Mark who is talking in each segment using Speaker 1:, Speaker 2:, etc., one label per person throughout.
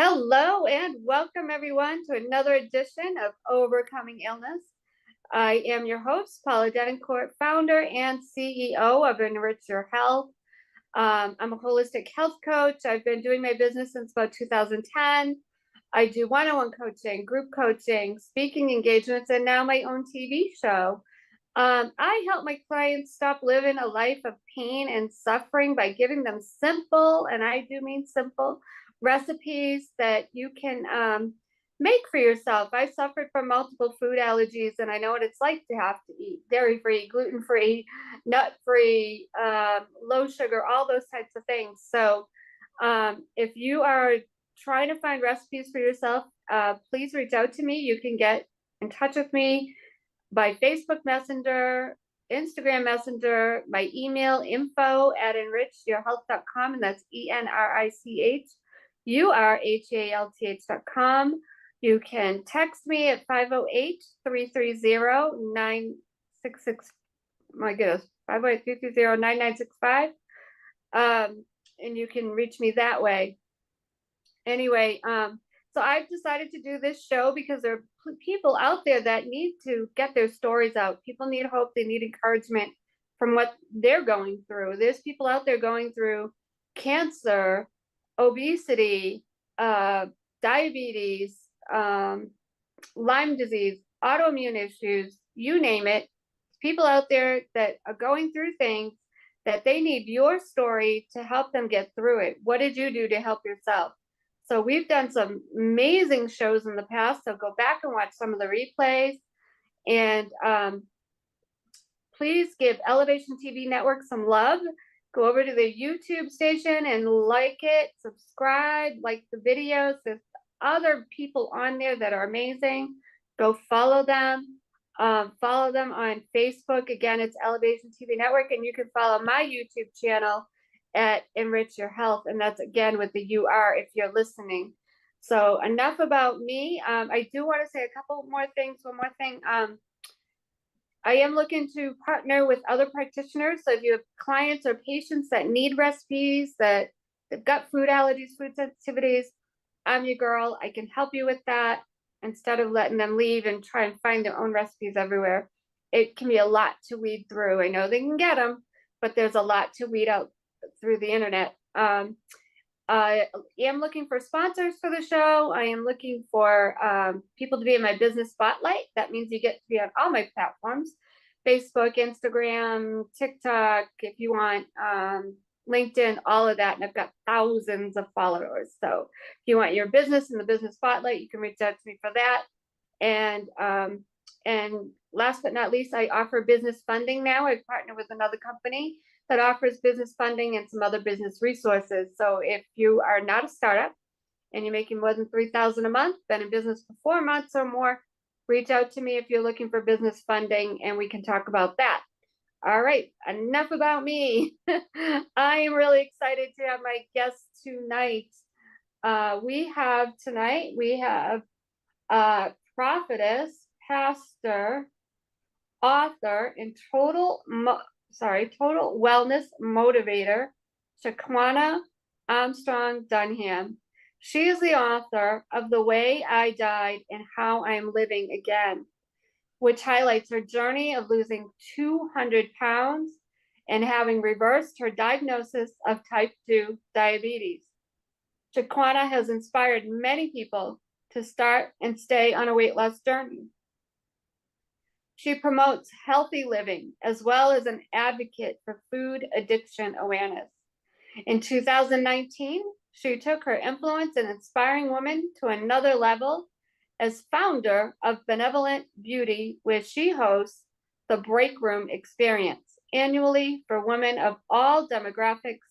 Speaker 1: Hello and welcome everyone to another edition of Overcoming Illness. I am your host, Paula Denoncourt, founder and CEO of Enrich Your Health. I'm a holistic health coach. I've been doing my business since about 2010. I do one-on-one coaching, group coaching, speaking engagements, and now my own TV show. I help my clients stop living a life of pain and suffering by giving them simple, and I do mean simple, recipes that you can make for yourself. I suffered from multiple food allergies, and I know what it's like to have to eat dairy-free, gluten-free, nut-free, low sugar, all those types of things. So if you are trying to find recipes for yourself, please reach out to me. You can get in touch with me by Facebook Messenger, Instagram Messenger, my email info@enrichyourhealth.com, and that's ENRICHURHEALTH.com. You can text me at 508-330-9666. My goodness, 508-330-9965. And you can reach me that way. Anyway, so I've decided to do this show because there are people out there that need to get their stories out. People need hope. They need encouragement from what they're going through. There's people out there going through cancer, obesity, diabetes, Lyme disease, autoimmune issues, you name it. People out there that are going through things that they need your story to help them get through it. What did you do to help yourself? So we've done some amazing shows in the past. So go back and watch some of the replays. And please give Elevation TV Network some love. Go over to the YouTube station and like it, subscribe, like the videos. There's other people on there that are amazing. Go follow them. Follow them on Facebook. Again, it's Elevation TV Network. And you can follow my YouTube channel at Enrich Your Health, and that's again with the UR if you're listening. So enough about me. I do want to say a couple more things. One more thing. I am looking to partner with other practitioners. So if you have clients or patients that need recipes, that they've got food allergies, food sensitivities, I'm your girl. I can help you with that instead of letting them leave and try and find their own recipes everywhere. It can be a lot to weed through. I know they can get them, but there's a lot to weed out through the internet. I am looking for sponsors for the show. I am looking for people to be in my business spotlight. That means you get to be on all my platforms: Facebook, Instagram, TikTok, if you want, LinkedIn, all of that. And I've got thousands of followers. So if you want your business in the business spotlight, you can reach out to me for that. And last but not least, I offer business funding now. I've partnered with another company that offers business funding and some other business resources. So if you are not a startup and you're making more than $3,000 a month, been in business for 4 months or more, reach out to me if you're looking for business funding and we can talk about that. All right, enough about me. I am really excited to have my guest tonight. We have prophetess, pastor, author, and total wellness motivator, Shaquana Armstrong Dunham. She is the author of The Way I Died and How I Am Living Again, which highlights her journey of losing 200 pounds and having reversed her diagnosis of type 2 diabetes. Shaquana has inspired many people to start and stay on a weight loss journey. She promotes healthy living as well as an advocate for food addiction awareness. In 2019, she took her influence in inspiring women to another level as founder of Benevolent Beauty, where she hosts the Break Room Experience annually for women of all demographics,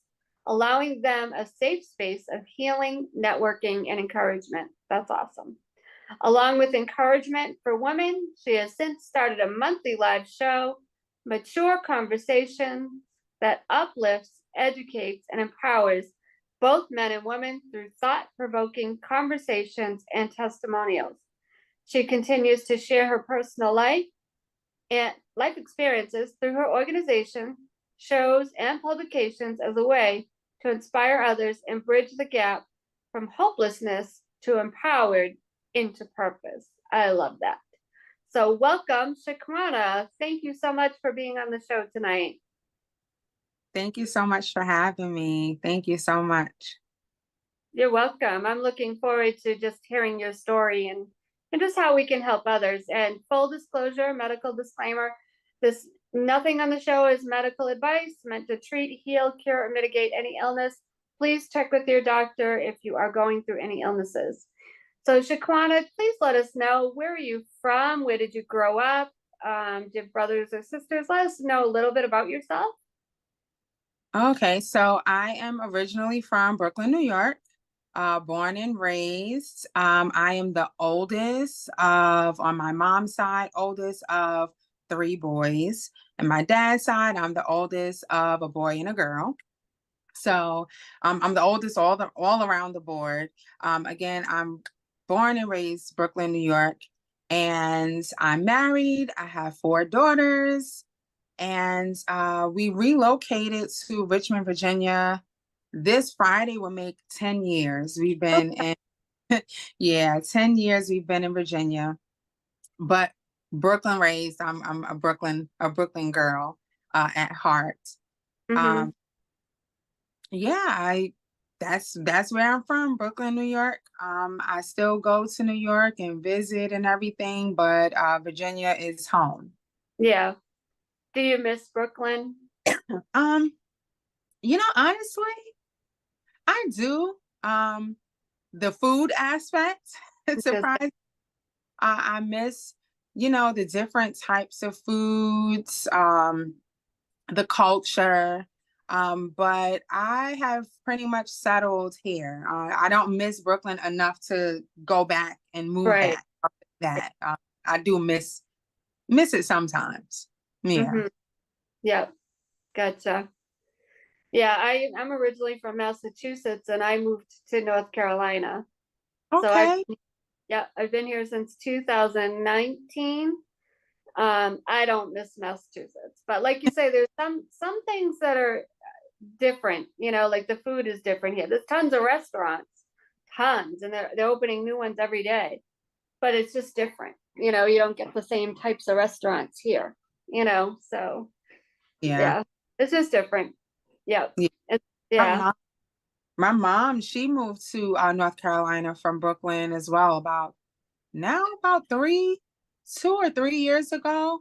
Speaker 1: allowing them a safe space of healing, networking, and encouragement. That's awesome. Along with encouragement for women, she has since started a monthly live show, Mature Conversations, that uplifts, educates, and empowers both men and women through thought-provoking conversations and testimonials. She continues to share her personal life and life experiences through her organization, shows, and publications as a way to inspire others and bridge the gap from hopelessness to empowered into purpose. I love that. So welcome, Shaquana. Thank you so much for being on the show tonight.
Speaker 2: Thank you so much for having me. Thank you so much.
Speaker 1: You're welcome. I'm looking forward to just hearing your story and just how we can help others. And full disclosure, medical disclaimer, this nothing on the show is medical advice meant to treat, heal, cure, or mitigate any illness. Please check with your doctor if you are going through any illnesses. So Shaquana, please let us know, where are you from? Where did you grow up? Do you have brothers or sisters? Let us know a little bit about yourself.
Speaker 2: Okay, so I am originally from Brooklyn, New York, born and raised. I am the oldest of, on my mom's side, oldest of three boys. And my dad's side, I'm the oldest of a boy and a girl. So I'm the oldest all around the board. Again, I'm born and raised Brooklyn, New York, and I'm married. I have four daughters, and we relocated to Richmond, Virginia. This Friday will make 10 years. We've been in, yeah, 10 years we've been in Virginia, but Brooklyn raised. I'm a Brooklyn girl at heart.
Speaker 1: Mm-hmm.
Speaker 2: Um, yeah, that's where I'm from, Brooklyn, New York. I still go to New York and visit and everything, but Virginia is home.
Speaker 1: Yeah. Do you miss Brooklyn?
Speaker 2: Um, Honestly, I do. The food aspect, it's
Speaker 1: Because
Speaker 2: surprising. I miss, the different types of foods, the culture. But I have pretty much settled here. I don't miss Brooklyn enough to go back and move
Speaker 1: right.
Speaker 2: back. That I do miss it sometimes. Yeah.
Speaker 1: Mm-hmm. Yeah. Gotcha. Yeah, I'm originally from Massachusetts and I moved to North Carolina. So
Speaker 2: Okay.
Speaker 1: I've been here since 2019. I don't miss Massachusetts, but like you say, there's some things that are different, like the food is different here. There's tons of restaurants, tons, and they're opening new ones every day, but it's just different. You don't get the same types of restaurants here, so
Speaker 2: Yeah.
Speaker 1: yeah, it's just different. Yeah.
Speaker 2: Yeah.
Speaker 1: It's,
Speaker 2: My
Speaker 1: yeah.
Speaker 2: mom, my mom, she moved to North Carolina from Brooklyn as well about 2 or 3 years ago.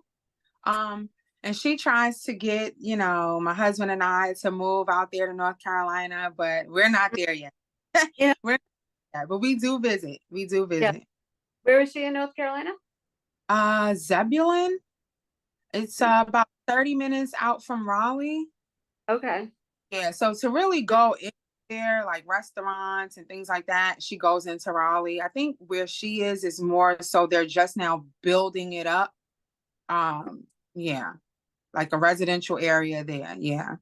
Speaker 2: Um, and she tries to get, my husband and I to move out there to North Carolina, but we're not there yet.
Speaker 1: Yeah.
Speaker 2: We're not there, but we do visit. We do
Speaker 1: Yeah.
Speaker 2: visit.
Speaker 1: Where is she in North Carolina?
Speaker 2: Zebulon. It's about 30 minutes out from Raleigh.
Speaker 1: Okay.
Speaker 2: Yeah, so to really go in there, like restaurants and things like that, she goes into Raleigh. I think where she is more so they're just now building it up. Um, yeah, like a residential area there. Yeah.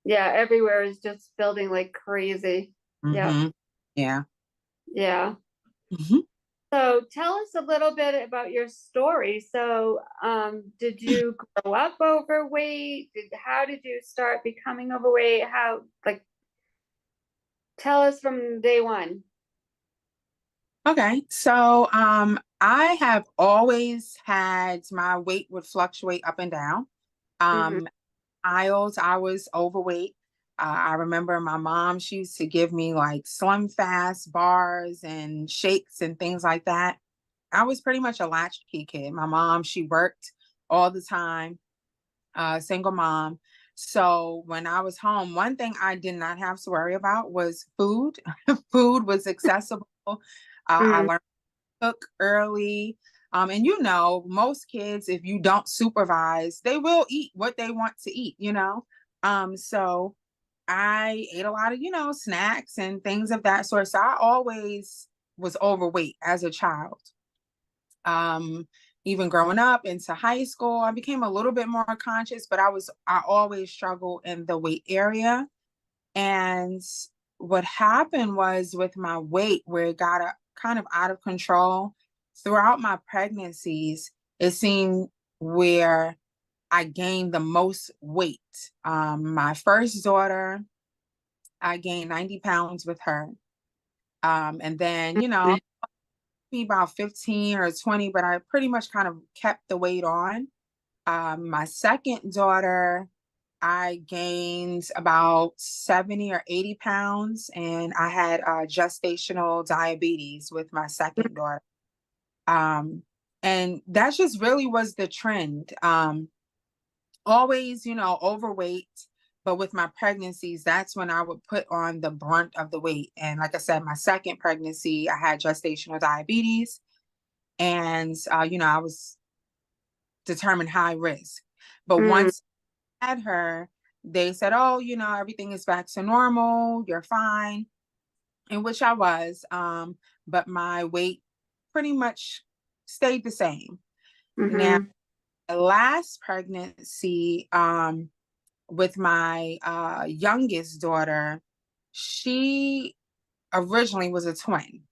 Speaker 1: Yeah, everywhere is just building like crazy. Yeah.
Speaker 2: Mm-hmm. Yeah.
Speaker 1: Yeah.
Speaker 2: Hmm.
Speaker 1: So tell us a little bit about your story. So, did you grow up overweight? How did you start becoming overweight? Tell us from day one.
Speaker 2: Okay. So I have always had my weight would fluctuate up and down.
Speaker 1: Mm-hmm.
Speaker 2: Um I was overweight. I remember my mom, she used to give me like Slim Fast bars and shakes and things like that. I was pretty much a latchkey kid. My mom, she worked all the time, single mom. So when I was home, one thing I did not have to worry about was food. Food was accessible. I
Speaker 1: Mm,
Speaker 2: learned to cook early. And most kids, if you don't supervise, they will eat what they want to eat. So I ate a lot of, snacks and things of that sort. So I always was overweight as a child. Um, Even growing up into high school, I became a little bit more conscious, but I always struggled in the weight area. And what happened was with my weight, where it got kind of out of control throughout my pregnancies, it seemed where I gained the most weight. My first daughter, I gained 90 pounds with her. And then, you know, be about 15 or 20, but I pretty much kind of kept the weight on. My second daughter, I gained about 70 or 80 pounds, and I had gestational diabetes with my second daughter. Um, and that just really was the trend. Always, you know, overweight, but with my pregnancies, that's when I would put on the brunt of the weight. And like I said, my second pregnancy, I had gestational diabetes, and you know, I was determined high risk. But
Speaker 1: Mm,
Speaker 2: once I had her, they said, "Oh, you know, everything is back to normal. You're fine," in which I was. But my weight pretty much stayed the same. Now,
Speaker 1: mm-hmm,
Speaker 2: the last pregnancy, with my youngest daughter, she originally was a twin.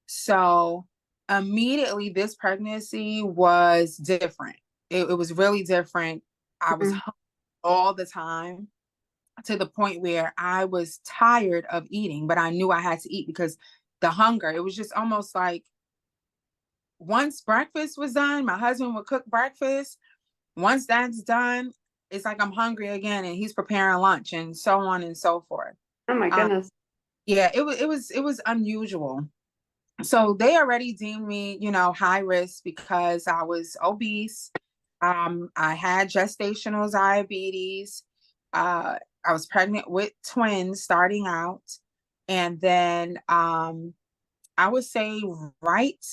Speaker 2: So immediately this pregnancy was different. It was really different. I was
Speaker 1: mm-hmm.
Speaker 2: hungry all the time to the point where I was tired of eating, but I knew I had to eat because the hunger, it was just almost like once breakfast was done, my husband would cook breakfast. Once that's done, it's like I'm hungry again and he's preparing lunch and so on and so forth.
Speaker 1: Oh my
Speaker 2: Um,
Speaker 1: goodness.
Speaker 2: yeah, it was unusual. So they already deemed me, you know, high risk because I was obese. I had gestational diabetes. Uh, I was pregnant with twins starting out. And then I would say right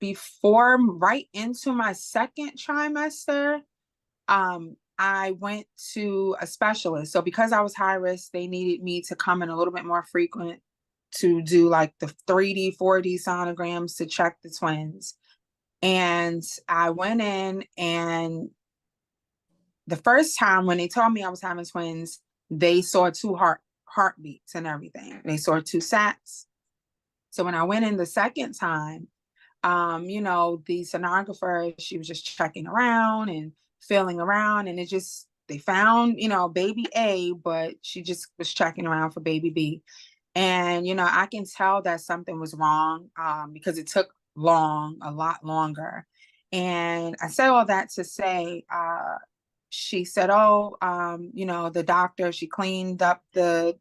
Speaker 2: right into my second trimester, I went to a specialist. So because I was high risk, they needed me to come in a little bit more frequent to do like the 3D, 4D sonograms to check the twins. And I went in, and the first time when they told me I was having twins, they saw two heartbeats and everything. They saw two sats. So when I went in the second time, you know, the sonographer, she was just checking around and feeling around, and they found, you know, baby A, but she just was checking around for baby B. And, you know, I can tell that something was wrong, because it took a lot longer. And I said all that to say, she said, "Oh, you know, the doctor," she cleaned up the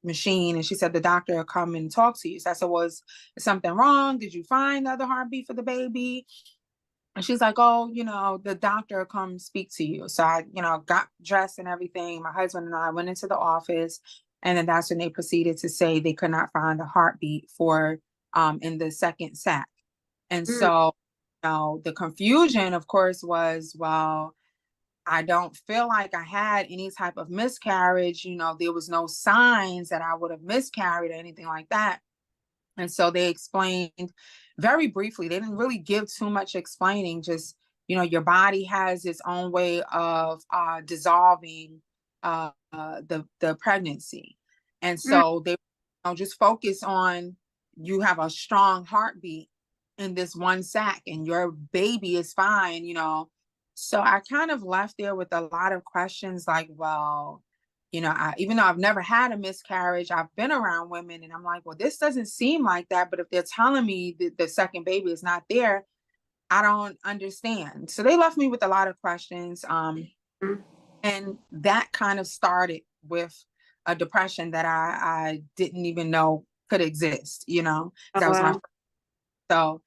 Speaker 2: machine, and she said the doctor will come and talk to you. So I said, "Was something wrong? Did you find the other heartbeat for the baby?" And she's like, "Oh, you know, the doctor will come speak to you." So I, you know, got dressed and everything. My husband and I went into the office, and then that's when they proceeded to say they could not find a heartbeat for in the second sac. And
Speaker 1: Mm,
Speaker 2: so, you know, the confusion, of course, was, well, I don't feel like I had any type of miscarriage. You know, there was no signs that I would have miscarried or anything like that. And so they explained very briefly. They didn't really give too much explaining, just, you know, your body has its own way of dissolving the pregnancy. And
Speaker 1: mm.
Speaker 2: so they, you know, just focus on, you have a strong heartbeat in this one sac and your baby is fine, you know. So I kind of left there with a lot of questions like, well, you know, even though I've never had a miscarriage, I've been around women, and I'm like, well, this doesn't seem like that. But if they're telling me that the second baby is not there, I don't understand. So they left me with a lot of questions.
Speaker 1: Mm.
Speaker 2: And that kind of started with a depression that I didn't even know could exist, you know,
Speaker 1: Oh,
Speaker 2: that was my
Speaker 1: wow.
Speaker 2: first. So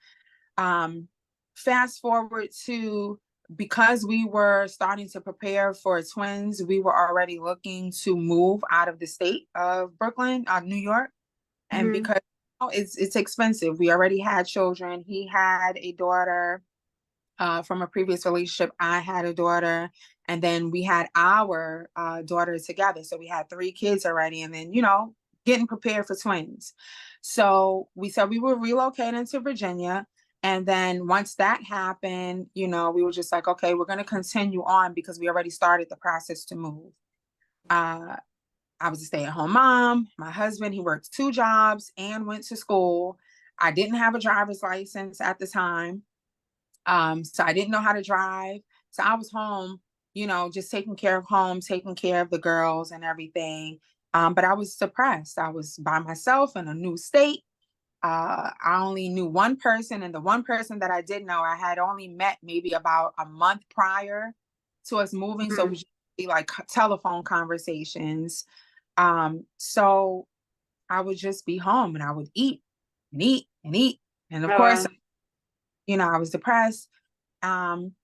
Speaker 2: fast forward to, because we were starting to prepare for twins, we were already looking to move out of the state of Brooklyn, New York. And
Speaker 1: Mm-hmm.
Speaker 2: because, you know, it's expensive, we already had children. He had a daughter from a previous relationship. I had a daughter, and then we had our daughter together. So we had three kids already, and then, you know, getting prepared for twins. So we said we were relocating to Virginia. And then once that happened, you know, we were just like, okay, we're going to continue on because we already started the process to move. Uh, I was a stay-at-home mom. My husband, he worked two jobs and went to school. I didn't have a driver's license at the time. So I didn't know how to drive. So I was home, you know, just taking care of home, taking care of the girls and everything. But I was depressed. I was by myself in a new state. I only knew one person, and the one person that I did know, I had only met maybe about a month prior to us moving. So it
Speaker 1: Mm.
Speaker 2: was just like telephone conversations. So I would just be home and I would eat and eat and eat. And of course,
Speaker 1: Uh,
Speaker 2: I was depressed. Um,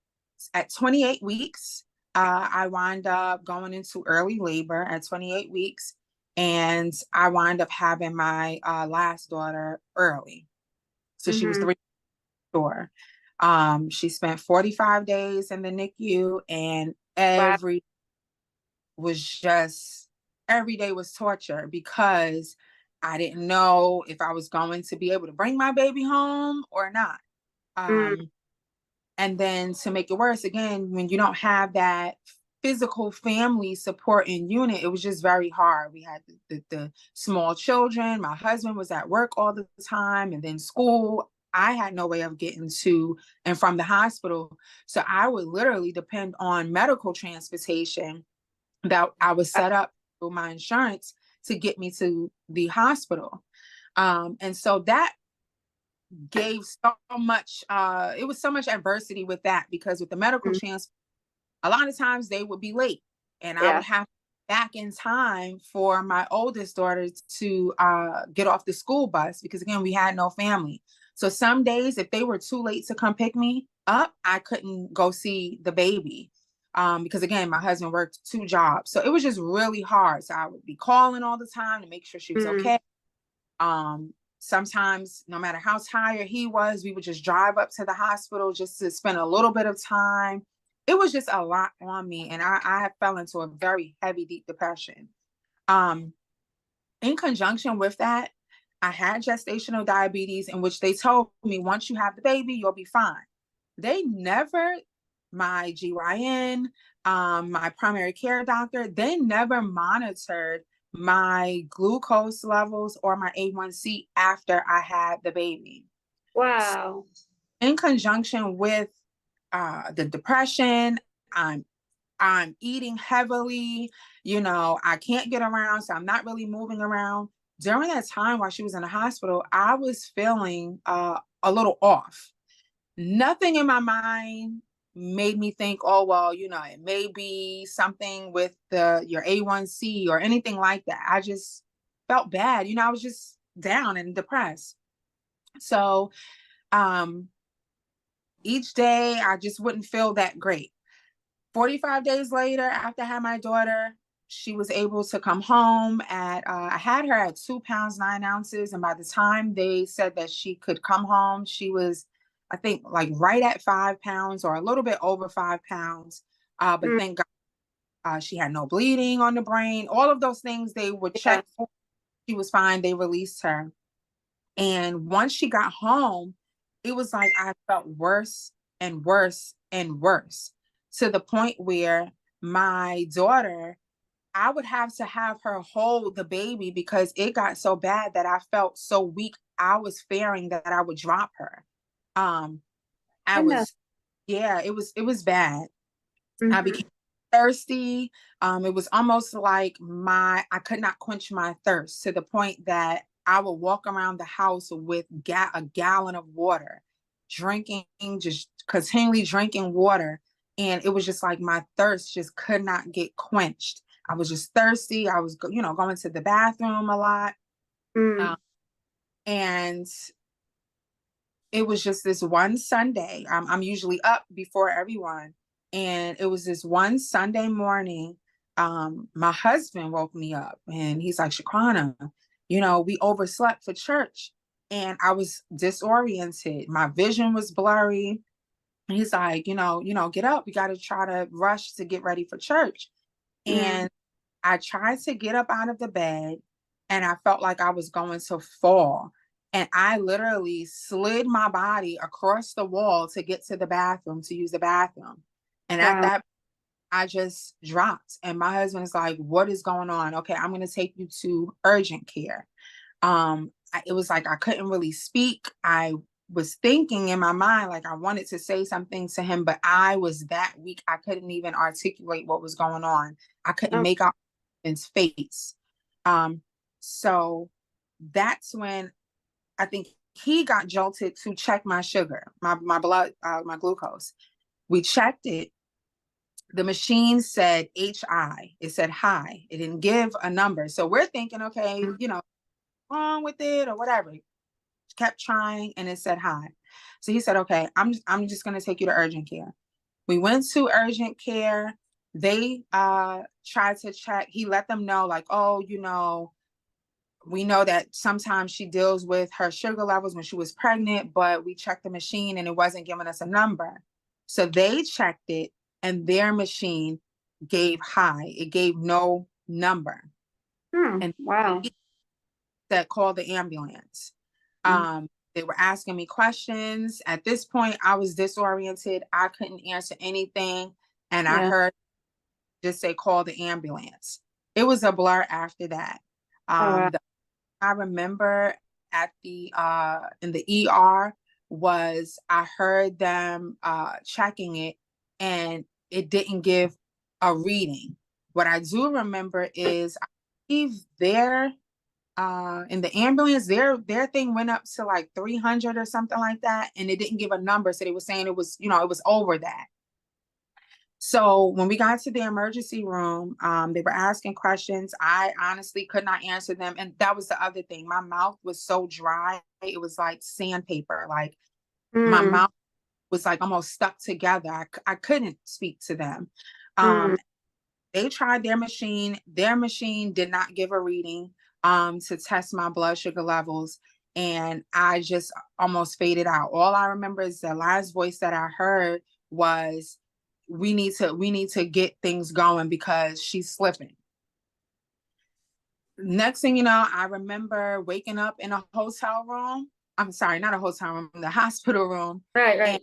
Speaker 2: at 28 weeks, I wind up going into early labor at 28 weeks, and I wind up having my last daughter early. So she was
Speaker 1: mhm.
Speaker 2: 3 she spent 45 days in the NICU, and
Speaker 1: Wow.
Speaker 2: was just every day was torture because I didn't know if I was going to be able to bring my baby home or not.
Speaker 1: Mm.
Speaker 2: Um, And then to make it worse, again, when you don't have that physical family support and unit, it was just very hard. We had the small children. My husband was at work all the time, and then school. I had no way of getting to and from the hospital. So I would literally depend on medical transportation that I was set up through my insurance to get me to the hospital. And so that gave so much it was so much adversity with that, because with the medical
Speaker 1: Mm.
Speaker 2: chance a lot of times they would be late, and I would
Speaker 1: Yeah.
Speaker 2: have back in time for my oldest daughter to get off the school bus, because again we had no family. So some days if they were too late to come pick me up, I couldn't go see the baby, because again my husband worked 2 jobs, so it was just really hard. So I would be calling all the time to make sure she was
Speaker 1: Mm.
Speaker 2: okay. Sometimes, no matter how tired he was, we would just drive up to the hospital just to spend a little bit of time. It was just a lot on me, and I fell into a very heavy, deep depression. Um, in conjunction with that, I had gestational diabetes, in which they told me once you have the baby, you'll be fine. They never, my GYN, my primary care doctor, they never monitored my glucose levels or my A1C after I had the baby.
Speaker 1: Wow.
Speaker 2: In conjunction with the depression, I'm I'm eating heavily, I can't get around, so I'm not really moving around. During that time while she was in the hospital, I was feeling a little off. Nothing in my mind made me think, oh, well, it may be something with your A1C or anything like that. I just felt bad. I was just down and depressed. So um, each day I just wouldn't feel that great. 45 days later, after I had my daughter, she was able to come home I had her at 2 pounds, 9 ounces. And by the time they said that she could come home, she was, I think, like right at 5 pounds or a little bit over 5 pounds. But
Speaker 1: Mm.
Speaker 2: thank God she had no bleeding on the brain. All of those things they would
Speaker 1: Yeah.
Speaker 2: check for. She was fine. They released her. And once she got home, it was like I felt worse and worse and worse, to the point where my daughter, I would have her hold the baby because it got so bad that I felt so weak. I was fearing that I would drop her. Um, I
Speaker 1: Goodness.
Speaker 2: was, yeah, it was bad. I
Speaker 1: Mhm.
Speaker 2: became thirsty. It was almost like I could not quench my thirst, to the point that I would walk around the house with a gallon of water, drinking, just continually drinking water. And it was just like my thirst just could not get quenched. I was just thirsty. I was, going to the bathroom a lot. Um,
Speaker 1: Mm.
Speaker 2: and it was just this one Sunday. I'm usually up before everyone. And it was this one Sunday morning. My husband woke me up and he's like, Shaquana, we overslept for church. And I was disoriented. My vision was blurry. And he's like, get up. We got to try to rush to get ready for church.
Speaker 1: Mm.
Speaker 2: And I tried to get up out of the bed, and I felt like I was going to fall. And I literally slid my body across the wall to get to the bathroom to use the bathroom. And at
Speaker 1: Wow.
Speaker 2: that, I just dropped. And my husband is like, what is going on? Okay, I'm going to take you to urgent care. It was like I couldn't really speak. I was thinking in my mind, like I wanted to say something to him, but I was that weak. I couldn't even articulate what was going on. I couldn't
Speaker 1: Oh,
Speaker 2: make out his face. So that's when I think he got jolted to check my sugar, my blood, my glucose. We checked it. The machine said HI. It said high. It didn't give a number. So we're thinking, okay,
Speaker 1: Mm.
Speaker 2: wrong with it or whatever. Kept trying and it said high. So he said, okay, I'm just gonna take you to urgent care. We went to urgent care. They tried to check. He let them know, like, oh, we know that sometimes she deals with her sugar levels when she was pregnant, but we checked the machine and it wasn't giving us a number. So they checked it and their machine gave high. It gave no number. And
Speaker 1: Wow.
Speaker 2: he said, call the ambulance.
Speaker 1: Mm.
Speaker 2: They were asking me questions. At this point, I was disoriented. I couldn't answer anything. And I
Speaker 1: Yeah.
Speaker 2: heard just say, call the ambulance. It was a blur after that.
Speaker 1: Oh, wow.
Speaker 2: I remember at the in the ER was I heard them checking it and it didn't give a reading. What I do remember is I believe their in the ambulance their thing went up to like 300 or something like that and it didn't give a number, so they were saying it was it was over that. So when we got to the emergency room, they were asking questions. I honestly could not answer them. And that was the other thing. My mouth was so dry. It was like sandpaper. Like my
Speaker 1: Mm.
Speaker 2: mouth was like almost stuck together. I couldn't speak to them.
Speaker 1: Mm.
Speaker 2: They tried their machine. Their machine did not give a reading to test my blood sugar levels. And I just almost faded out. All I remember is the last voice that I heard was, we need to get things going because she's slipping. Next thing you know, I remember waking up in a hotel room. I'm sorry, not a hotel room, the hospital room.
Speaker 1: Right,
Speaker 2: And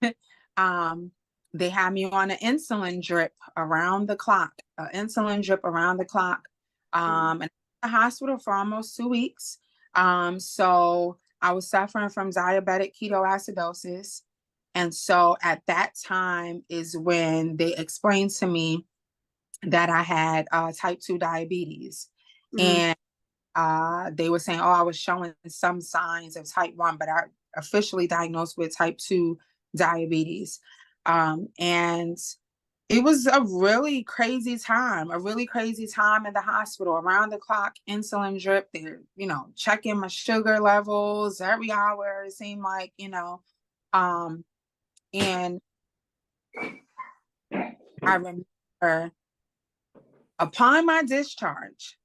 Speaker 1: right.
Speaker 2: um, they had me on an insulin drip around the clock,
Speaker 1: Mm.
Speaker 2: and in the hospital for almost 2 weeks. So I was suffering from diabetic ketoacidosis. And so at that time is when they explained to me that I had type 2 diabetes.
Speaker 1: Mm.
Speaker 2: And they were saying, oh, I was showing some signs of type 1, but I officially diagnosed with type 2 diabetes. And it was a really crazy time in the hospital, around the clock, insulin drip. They're, checking my sugar levels every hour, it seemed like, um, and I remember upon my discharge,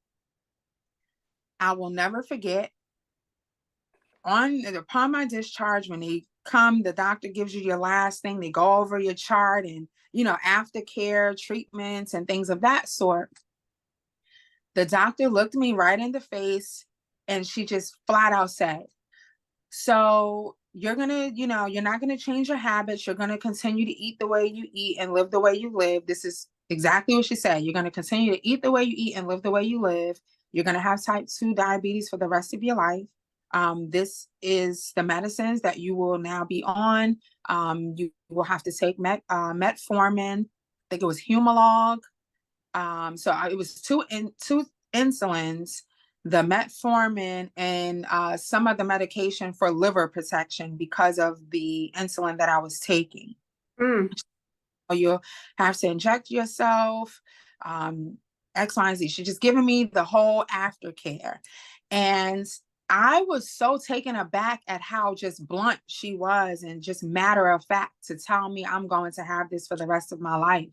Speaker 2: I will never forget upon my discharge, when they come, the doctor gives you your last thing, they go over your chart and, aftercare treatments and things of that sort. The doctor looked me right in the face and she just flat out said, so you're not gonna change your habits. You're gonna continue to eat the way you eat and live the way you live. This is exactly what she said. You're gonna continue to eat the way you eat and live the way you live. You're gonna have type 2 diabetes for the rest of your life. This is the medicines that you will now be on. You will have to take metformin. I think it was Humalog. It was two insulins, the metformin, and some of the medication for liver protection because of the insulin that I was taking.
Speaker 1: Mm.
Speaker 2: You'll have to inject yourself, X, Y, and Z. She's just giving me the whole aftercare. And I was so taken aback at how just blunt she was and just matter of fact to tell me I'm going to have this for the rest of my life.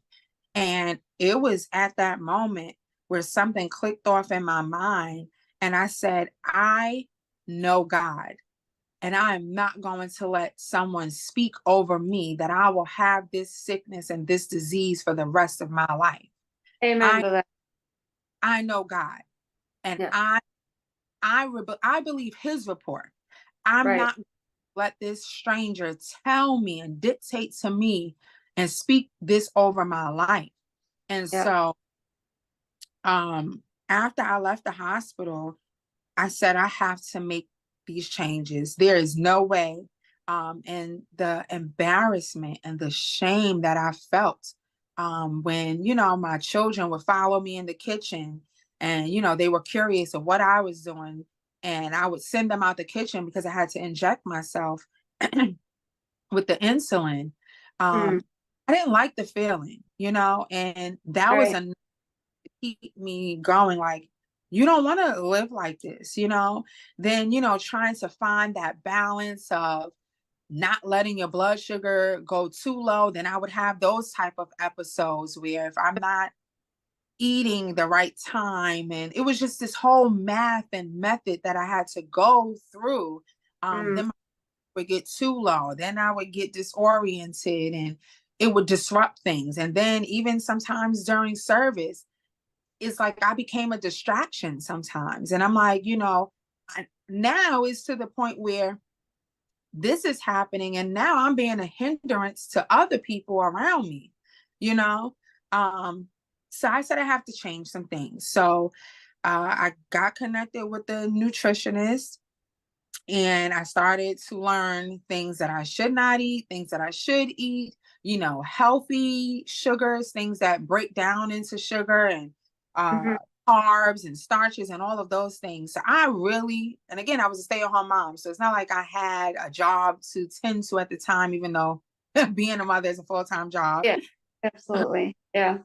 Speaker 2: And it was at that moment where something clicked off in my mind. And I said, I know God, and I am not going to let someone speak over me that I will have this sickness and this disease for the rest of my life.
Speaker 1: Amen
Speaker 2: I
Speaker 1: to that.
Speaker 2: I know God, and
Speaker 1: Yeah.
Speaker 2: I believe His report. I'm
Speaker 1: Right.
Speaker 2: not gonna let this stranger tell me and dictate to me and speak this over my life. And
Speaker 1: Yeah.
Speaker 2: so after I left the hospital, I said, I have to make these changes. There is no way. And the embarrassment and the shame that I felt when, my children would follow me in the kitchen And, they were curious of what I was doing. And I would send them out the kitchen because I had to inject myself with the insulin.
Speaker 1: Mm,
Speaker 2: I didn't like the feeling, and that was
Speaker 1: right.
Speaker 2: enough to keep me going. Like, you don't want to live like this, then, trying to find that balance of not letting your blood sugar go too low. Then I would have those type of episodes where if I'm not eating the right time, and it was just this whole math and method that I had to go through.
Speaker 1: Mm,
Speaker 2: Then would get too low, then I would get disoriented, and it would disrupt things. And then even sometimes during service, it's like I became a distraction sometimes. And I'm like, now it's to the point where this is happening, and now I'm being a hindrance to other people around me, you know? Um, so I said I have to change some things. So I got connected with the nutritionist, and I started to learn things that I should not eat, things that I should eat, healthy sugars, things that break down into sugar, and
Speaker 1: mhm.
Speaker 2: carbs and starches and all of those things. So I really, and again, I was a stay-at-home mom. So it's not like I had a job to tend to at the time, even though being a mother is a full-time job.
Speaker 1: Yeah, absolutely. Yeah.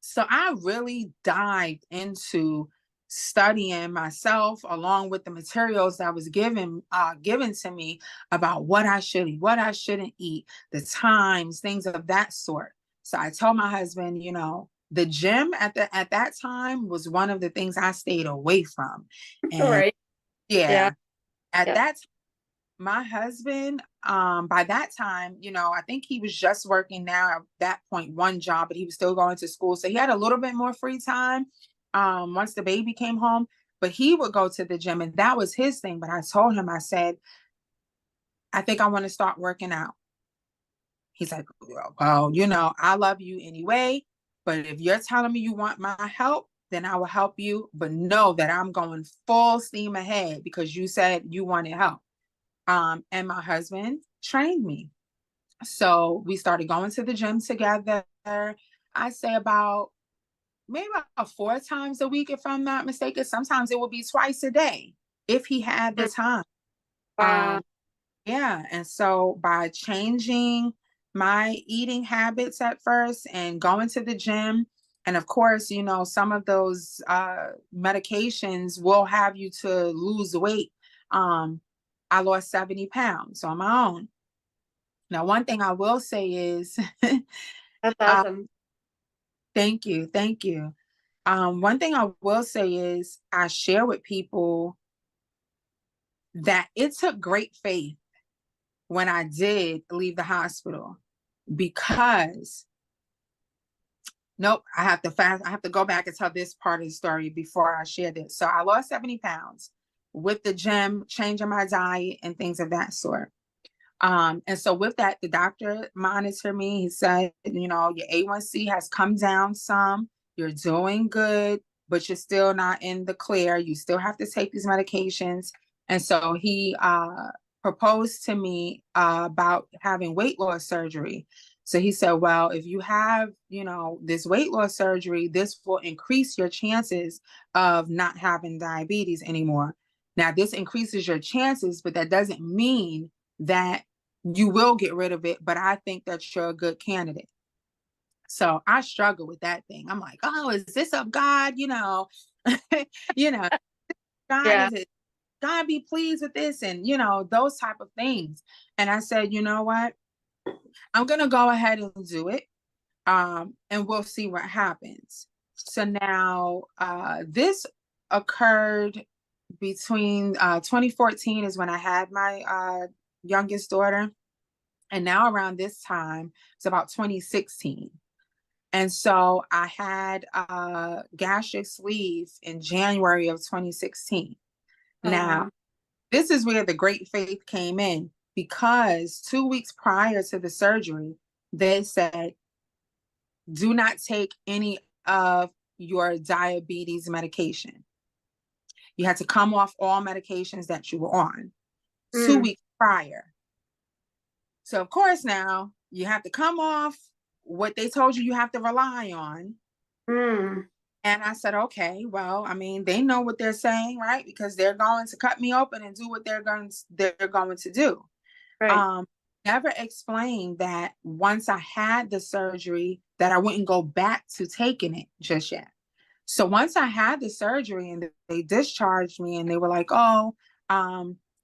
Speaker 2: So I really dived into studying myself along with the materials that was given to me about what I should eat, what I shouldn't eat, the times, things of that sort. So I told my husband, the gym at that time was one of the things I stayed away from.
Speaker 1: All
Speaker 2: And
Speaker 1: right. Yeah.
Speaker 2: yeah, at
Speaker 1: Yeah.
Speaker 2: that my husband, by that time, I think he was just working now at that point, one job, but he was still going to school. So he had a little bit more free time once the baby came home, but he would go to the gym, and that was his thing. But I told him, I said, I think I want to start working out. He's like, well, I love you anyway, but if you're telling me you want my help, then I will help you. But know that I'm going full steam ahead because you said you wanted help. And my husband trained me. So we started going to the gym together. I say about maybe about 4 times a week, if I'm not mistaken. Sometimes it would be twice a day if he had the
Speaker 1: Mm,
Speaker 2: time.
Speaker 1: wow.
Speaker 2: Yeah. And so by changing my eating habits at first and going to the gym, and of course, some of those medications will have you to lose weight. I lost 70 pounds on my own. Now, one thing I will say is,
Speaker 1: That's
Speaker 2: uh,
Speaker 1: awesome.
Speaker 2: thank you, thank you. One thing I will say is I share with people that it took great faith when I did leave the hospital because nope, I have to go back and tell this part of the story before I share this. So I lost 70 pounds with the gym, changing my diet and things of that sort. And so with that, the doctor monitored me. He said, your A1C has come down some. You're doing good, but you're still not in the clear. You still have to take these medications. And so he proposed to me about having weight loss surgery. So he said, well, if you have, this weight loss surgery, this will increase your chances of not having diabetes anymore. Now, this increases your chances, but that doesn't mean that you will get rid of it, but I think that you're a good candidate. So I struggle with that thing. I'm like, oh, is this of God? You know, God
Speaker 1: Yeah.
Speaker 2: is it God be pleased with this, and those type of things. And I said, you know what? I'm gonna go ahead and do it. And we'll see what happens. So now this occurred between 2014 is when I had my youngest daughter. And now around this time, it's about 2016. And so I had gastric sleeve in January of 2016.
Speaker 1: Oh,
Speaker 2: Now,
Speaker 1: wow.
Speaker 2: this is where the great faith came in because 2 weeks prior to the surgery, they said, do not take any of your diabetes medication. You had to come off all medications that you were on two
Speaker 1: Mm,
Speaker 2: weeks prior. So of course now you have to come off what they told you have to rely on.
Speaker 1: mm.
Speaker 2: And I said, okay, well, I mean, they know what they're saying, right? Because they're going to cut me open and do what they're going to do.
Speaker 1: Right.
Speaker 2: Um, Never explained that once I had the surgery, that I wouldn't go back to taking it just yet. So once I had the surgery and they discharged me and they were like, oh,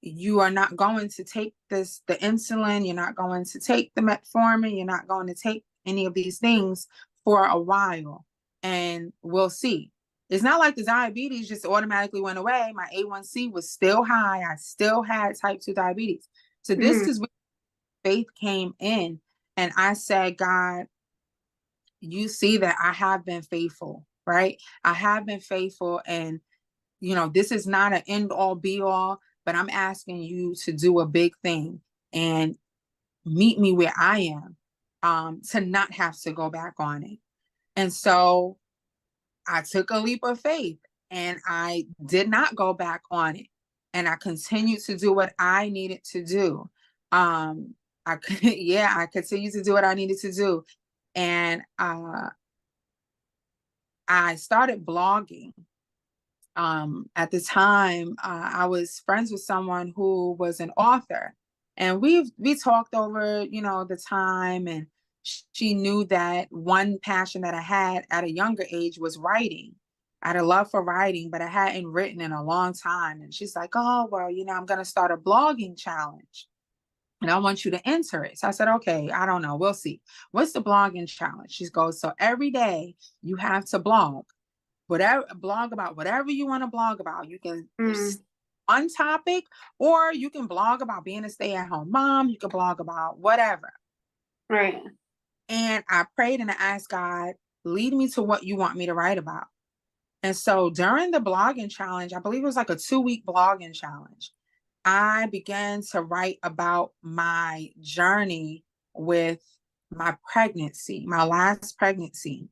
Speaker 2: you are not going to take the insulin, you're not going to take the metformin, you're not going to take any of these things for a while, and we'll see. It's not like the diabetes just automatically went away. My A1C was still high. I still had type 2 diabetes. So this
Speaker 1: Mhm.
Speaker 2: is where faith came in. And I said, God, you see that I have been faithful, right? I have been faithful. And, this is not an end all be all, but I'm asking you to do a big thing and meet me where I am, to not have to go back on it. And so I took a leap of faith and I did not go back on it. And I continued to do what I needed to do. Yeah, I continued to do what I needed to do. And I started blogging. At the time, I was friends with someone who was an author, and we talked over, the time, and she knew that one passion that I had at a younger age was writing. I had a love for writing, but I hadn't written in a long time. And she's like, "Oh, well, I'm going to start a blogging challenge, and I want you to enter it." So I said, "Okay, I don't know. We'll see. What's the blogging challenge?" She goes, "So every day you have to blog about whatever you want to blog about. You can
Speaker 1: Mm.
Speaker 2: one topic, or you can blog about being a stay-at-home mom. You can blog about whatever."
Speaker 1: Right.
Speaker 2: And I prayed and I asked God, lead me to what you want me to write about. And so during the blogging challenge, I believe it was like a 2-week blogging challenge, I began to write about my journey with my pregnancy, my last pregnancy,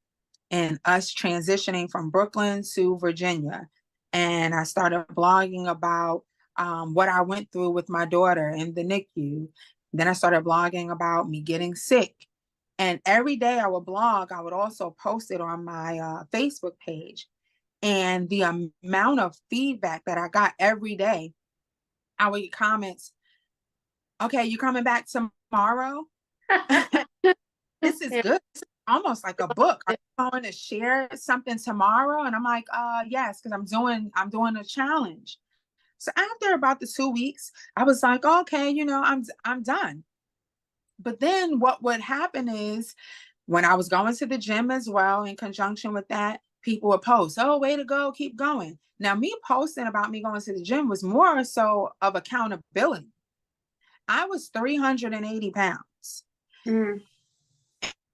Speaker 2: and us transitioning from Brooklyn to Virginia. And I started blogging about what I went through with my daughter in the NICU. Then I started blogging about me getting sick. And every day I would blog, I would also post it on my Facebook page. And the amount of feedback that I got every day, I would get comments, okay, you coming back tomorrow? This is
Speaker 1: Yeah.
Speaker 2: good. This is almost like a book. Are you going to share something tomorrow? And I'm like, yes, because I'm doing a challenge. So after about the 2 weeks, I was like, okay, I'm done. But then what would happen is when I was going to the gym as well, in conjunction with that, people would post, oh, way to go, keep going. Now, me posting about me going to the gym was more so of accountability. I was 380 pounds.
Speaker 1: Mm.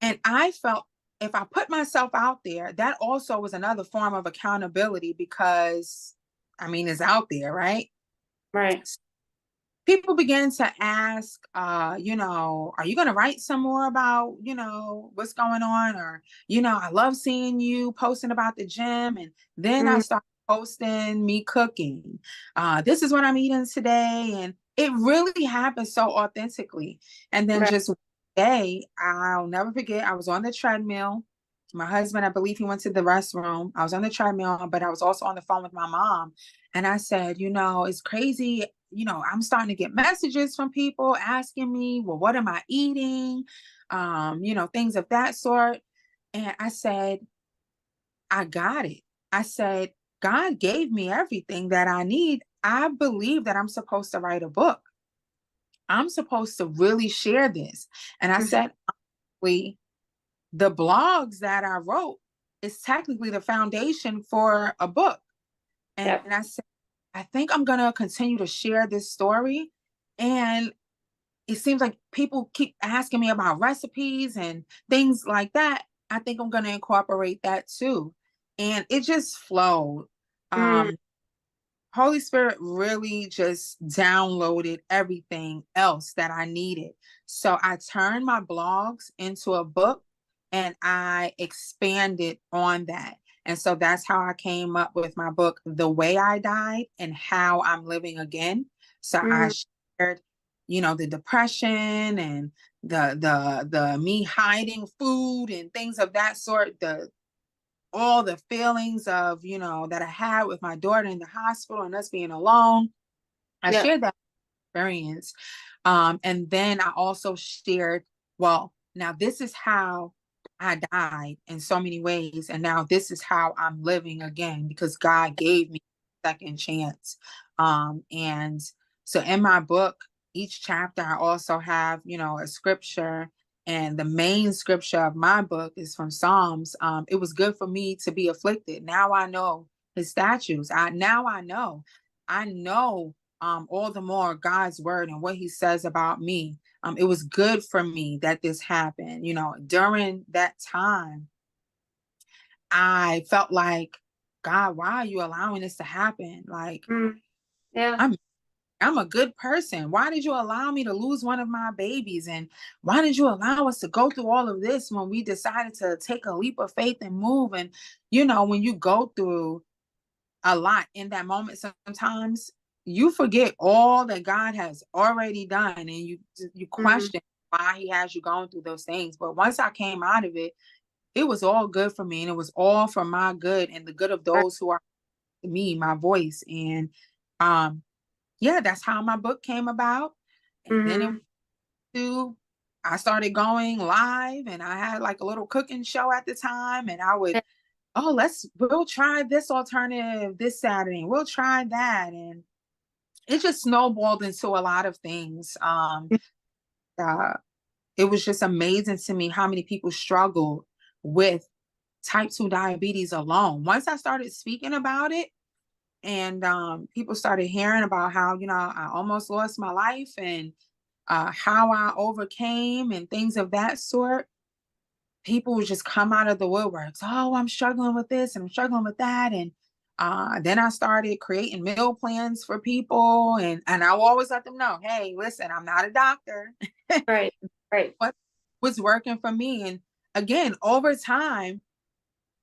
Speaker 2: And I felt if I put myself out there, that also was another form of accountability because, I mean, it's out there, right?
Speaker 1: Right.
Speaker 2: People began to ask, are you going to write some more about, what's going on? Or, I love seeing you posting about the gym. And then I
Speaker 1: Mm.
Speaker 2: started posting me cooking. This is what I'm eating today. And it really happened so authentically. And then
Speaker 1: Right.
Speaker 2: just one day, I'll never forget, I was on the treadmill. My husband, I believe he went to the restroom. I was on the treadmill, but I was also on the phone with my mom. And I said, it's crazy. I'm starting to get messages from people asking me, well, what am I eating? Things of that sort. And I said, I got it. I said, God gave me everything that I need. I believe that I'm supposed to write a book. I'm supposed to really share this. And I
Speaker 1: Mhm.
Speaker 2: said, honestly, the blogs that I wrote is technically the foundation for a book. And
Speaker 1: Yep.
Speaker 2: I said, I think I'm going to continue to share this story. And it seems like people keep asking me about recipes and things like that. I think I'm going to incorporate that too. And it just flowed.
Speaker 1: Mm.
Speaker 2: Holy Spirit really just downloaded everything else that I needed. So I turned my blogs into a book and I expanded on that. And so that's how I came up with my book, The Way I Died and How I'm Living Again. So I
Speaker 1: Mm.
Speaker 2: shared, the depression and the me hiding food and things of that sort, the all the feelings of, that I had with my daughter in the hospital and us being alone. I
Speaker 1: Yeah.
Speaker 2: shared that experience. And then I also shared, well, now this is how I died in so many ways. And now this is how I'm living again because God gave me a second chance. And so in my book, each chapter, I also have, a scripture. And the main scripture of my book is from Psalms. It was good for me to be afflicted. Now I know his statutes. Now I know. I know all the more God's word and what he says about me. It was good for me that this happened. During that time, I felt like, God, why are you allowing this to happen? Like,
Speaker 1: Mm, yeah.
Speaker 2: I'm I'm a good person. Why did you allow me to lose one of my babies? And why did you allow us to go through all of this when we decided to take a leap of faith and move? And when you go through a lot in that moment, sometimes you forget all that God has already done, and you
Speaker 1: Mm,
Speaker 2: question why he has you going through those things. But once I came out of it, it was all good for me, and it was all for my good and the good of
Speaker 1: right.
Speaker 2: those who are me, my voice. And um yeah, that's how my book came about. And then
Speaker 1: Mm-hmm.
Speaker 2: I started going live, and I had like a little cooking show at the time, and I would,
Speaker 1: Yeah.
Speaker 2: oh, we'll try this alternative this Saturday, and we'll try that. And it just snowballed into a lot of things. Uh, it was just amazing to me how many people struggled with type 2 diabetes alone. Once I started speaking about it, and people started hearing about how, I almost lost my life, and how I overcame and things of that sort, people would just come out of the woodworks. Oh, I'm struggling with this and I'm struggling with that. And then I started creating meal plans for people. And I will always let them know, hey, listen, I'm not a doctor.
Speaker 1: Right. Right.
Speaker 2: What was working for me? And again, over time,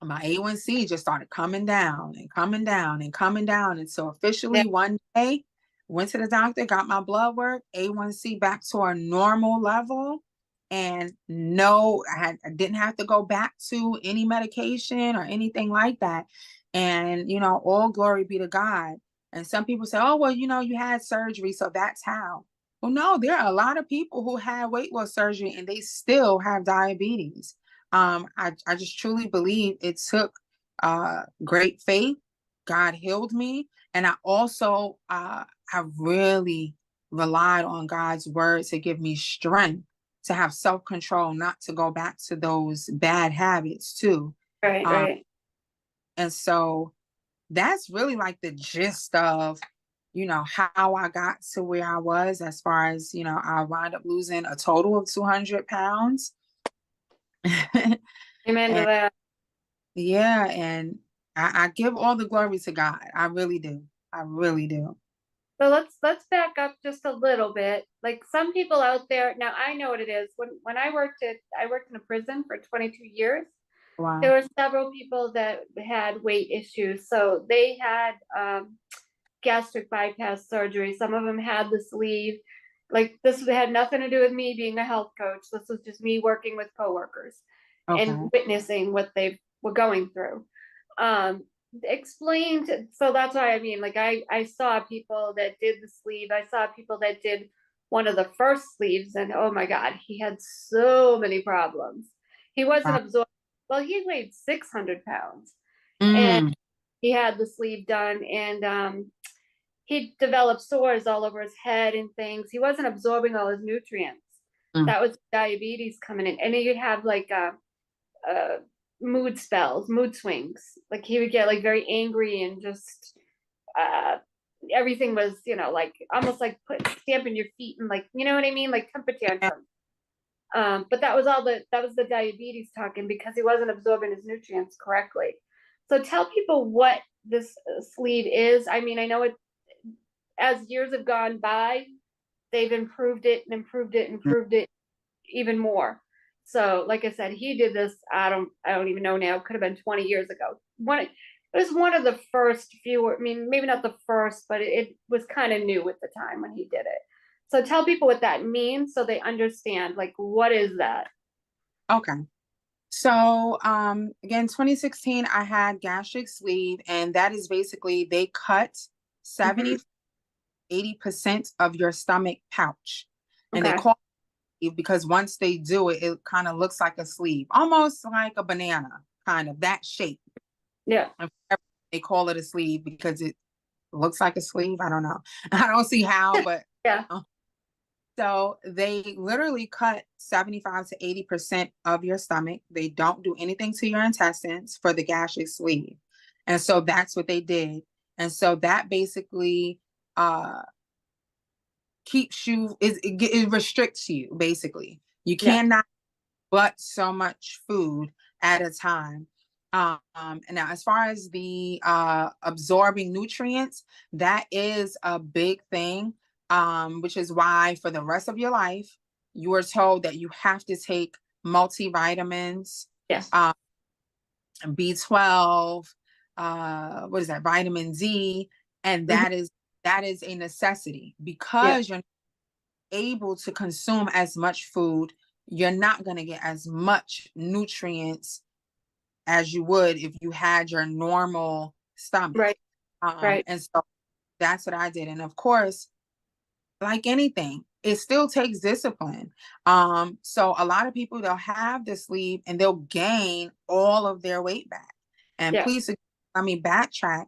Speaker 2: my A1C just started coming down and coming down and coming down. And so
Speaker 1: Yeah.
Speaker 2: officially one day, went to the doctor, got my blood work, A1C back to a normal level. And no, I didn't have to go back to any medication or anything like that. And, all glory be to God. And some people say, oh, well, you had surgery, so that's how. Well, no, there are a lot of people who had weight loss surgery and they still have diabetes. I just truly believe it took great faith. God healed me. And I really relied on God's word to give me strength to have self-control, not to go back to those bad habits too.
Speaker 1: Right.
Speaker 2: Um,
Speaker 1: Right.
Speaker 2: and so that's really like the gist of, how I got to where I was as far as, I wound up losing a total of 200 pounds.
Speaker 1: Amen to
Speaker 2: And
Speaker 1: that.
Speaker 2: yeah, and I give all the glory to God. I really do. I really do.
Speaker 1: So let's back up just a little bit. Like some people out there, now I know what it is. When I worked in a prison for 22 years. There
Speaker 2: Wow.
Speaker 1: were several people that had weight issues. So they had gastric bypass surgery. Some of them had the sleeve. Like this had nothing to do with me being a health coach. This was just me working with coworkers and
Speaker 2: Okay.
Speaker 1: witnessing what they were going through. Um, explained. So that's why I mean, like I saw people that did the sleeve. I saw people that did one of the first sleeves, and oh my God, he had so many problems. He wasn't
Speaker 2: Wow.
Speaker 1: absorbed. Well, he weighed 600 pounds, and
Speaker 2: Mm,
Speaker 1: he had the sleeve done, and he developed sores all over his head and things. He wasn't absorbing all his nutrients.
Speaker 2: mm.
Speaker 1: That was diabetes coming in, and then you'd have like uh, mood spells, mood swings. Like he would get like very angry and just uh, everything was, like almost like stamping your feet and like, you know what I mean, like temper
Speaker 2: Yeah.
Speaker 1: tantrum. But that was the diabetes talking because he wasn't absorbing his nutrients correctly. So tell people what this sleeve is. I mean, I know it as years have gone by, they've improved it and improved it,
Speaker 2: Mm.
Speaker 1: improved it even more. So, like I said, he did this. I don't even know now. It could have been 20 years ago. It was one of the first few. I mean, maybe not the first, but it was kind of new at the time when he did it. So, tell people what that means so they understand. Like, what is that?
Speaker 2: Okay. So, again, 2016, I had gastric sleeve, and that is basically they cut
Speaker 1: Hmm.
Speaker 2: 70, 80% of your stomach pouch. And they
Speaker 1: Okay.
Speaker 2: call it, because once they do it, it kind of looks like a sleeve, almost like a banana, kind of that shape.
Speaker 1: Yeah.
Speaker 2: And they call it a sleeve because it looks like a sleeve. I don't know. I don't see how, but
Speaker 1: Yeah.
Speaker 2: so they literally cut 75 to 80% of your stomach. They don't do anything to your intestines for the gastric sleeve. And so that's what they did. And so that basically uh keeps you it restricts you basically. You
Speaker 1: Yeah.
Speaker 2: cannot but so much food at a time. And now as far as the absorbing nutrients, that is a big thing, which is why for the rest of your life, you are told that you have to take multivitamins,
Speaker 1: Yes.
Speaker 2: um, B12, what is that, vitamin D, and
Speaker 1: Hmm.
Speaker 2: that is a necessity
Speaker 1: Yeah.
Speaker 2: because you're able to consume as much food, you're not going to get as much nutrients as you would if you had your normal stomach.
Speaker 1: Right. Right.
Speaker 2: And so that's what I did. And of course, like anything, it still takes discipline. So a lot of people, they'll have the sleeve and they'll gain all of their weight back. And
Speaker 1: Yeah.
Speaker 2: please, I mean, backtrack.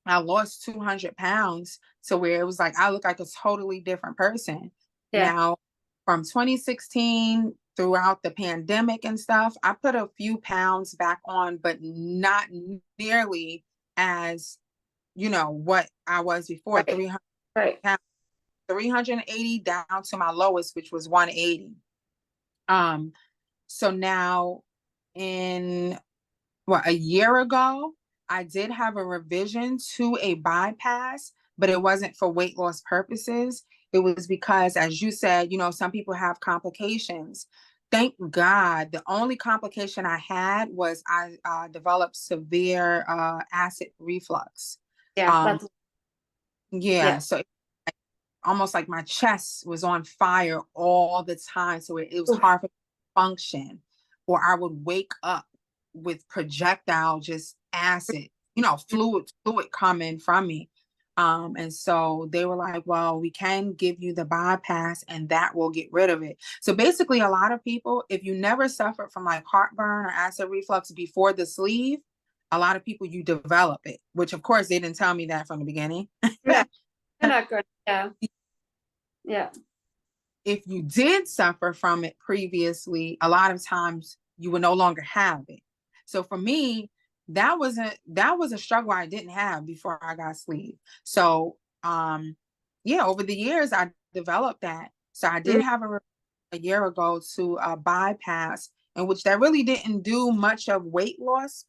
Speaker 2: I lost 200 pounds to where it was like I look like a totally different person.
Speaker 1: Yeah.
Speaker 2: Now, from 2016 throughout the pandemic and stuff, I put a few pounds back on, but not nearly as, what I was before,
Speaker 1: Right.
Speaker 2: 300
Speaker 1: Right.
Speaker 2: pounds, 380 down to my lowest, which was 180. Um, so now in a year ago, I did have a revision to a bypass, but it wasn't for weight loss purposes. It was because, as you said, some people have complications. Thank God, the only complication I had was I developed severe acid reflux.
Speaker 1: Yeah.
Speaker 2: Um,
Speaker 1: That's
Speaker 2: yeah,
Speaker 1: yeah.
Speaker 2: so almost like my chest was on fire all the time. So it was
Speaker 1: Oof.
Speaker 2: hard for me to function. Or I would wake up with projectile just acid, fluid coming from me. And so they were like, well, we can give you the bypass and that will get rid of it. So basically, a lot of people, if you never suffered from like heartburn or acid reflux before the sleeve, a lot of people you develop it, which of course they didn't tell me that from the beginning.
Speaker 1: Yeah. They're not good. Yeah. Yeah.
Speaker 2: If you did suffer from it previously, a lot of times you would no longer have it. So for me, that was a struggle I didn't have before I got sleep. So yeah, over the years I developed that. So I did
Speaker 1: Mm.
Speaker 2: have a year ago to bypass, in which that really didn't do much of weight loss,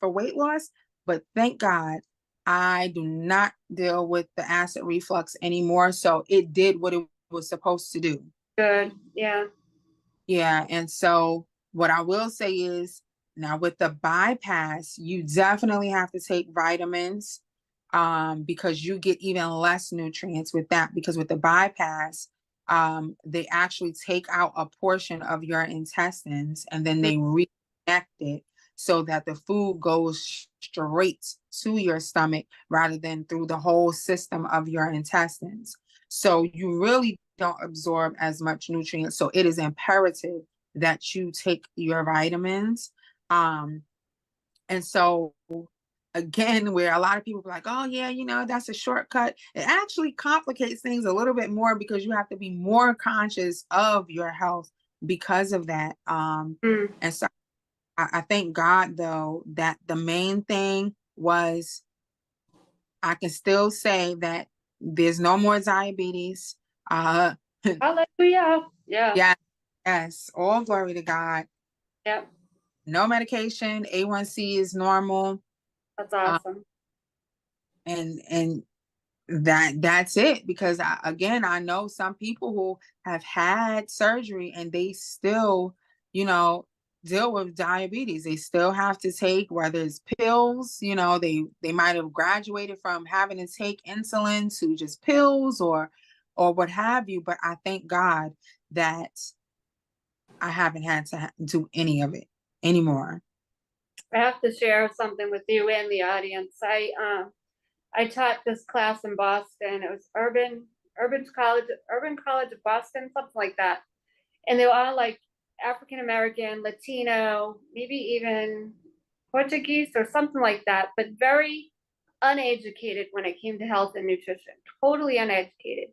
Speaker 2: but thank God I do not deal with the acid reflux anymore. So it did what it was supposed to do.
Speaker 1: Good. Yeah.
Speaker 2: Yeah, and so what I will say is now with the bypass, you definitely have to take vitamins because you get even less nutrients with that because with the bypass, they actually take out a portion of your intestines and then
Speaker 1: Mm.
Speaker 2: they reconnect it so that the food goes straight to your stomach rather than through the whole system of your intestines. So you really don't absorb as much nutrients. So it is imperative that you take your vitamins. Um, and so again, where a lot of people are like, oh yeah, that's a shortcut. It actually complicates things a little bit more because you have to be more conscious of your health because of that.
Speaker 1: Mm.
Speaker 2: And so I thank God though that the main thing was I can still say that there's no more diabetes. Uh,
Speaker 1: Hallelujah. Yeah.
Speaker 2: yeah, yes, all glory to God.
Speaker 1: Yeah.
Speaker 2: No medication, A1C is normal,
Speaker 1: That's
Speaker 2: uh,
Speaker 1: awesome.
Speaker 2: and that's it. Because again, I know some people who have had surgery and they still, you know, deal with diabetes. They still have to take whether it's pills, they might have graduated from having to take insulin to just pills or what have you. But I thank God that I haven't had to do any of it. anymore.
Speaker 1: I have to share something with you and the audience. I taught this class in Boston. It was Urban College of Boston, something like that. And they were all like African American, Latino, maybe even Portuguese or something like that, but very uneducated when it came to health and nutrition. Totally uneducated.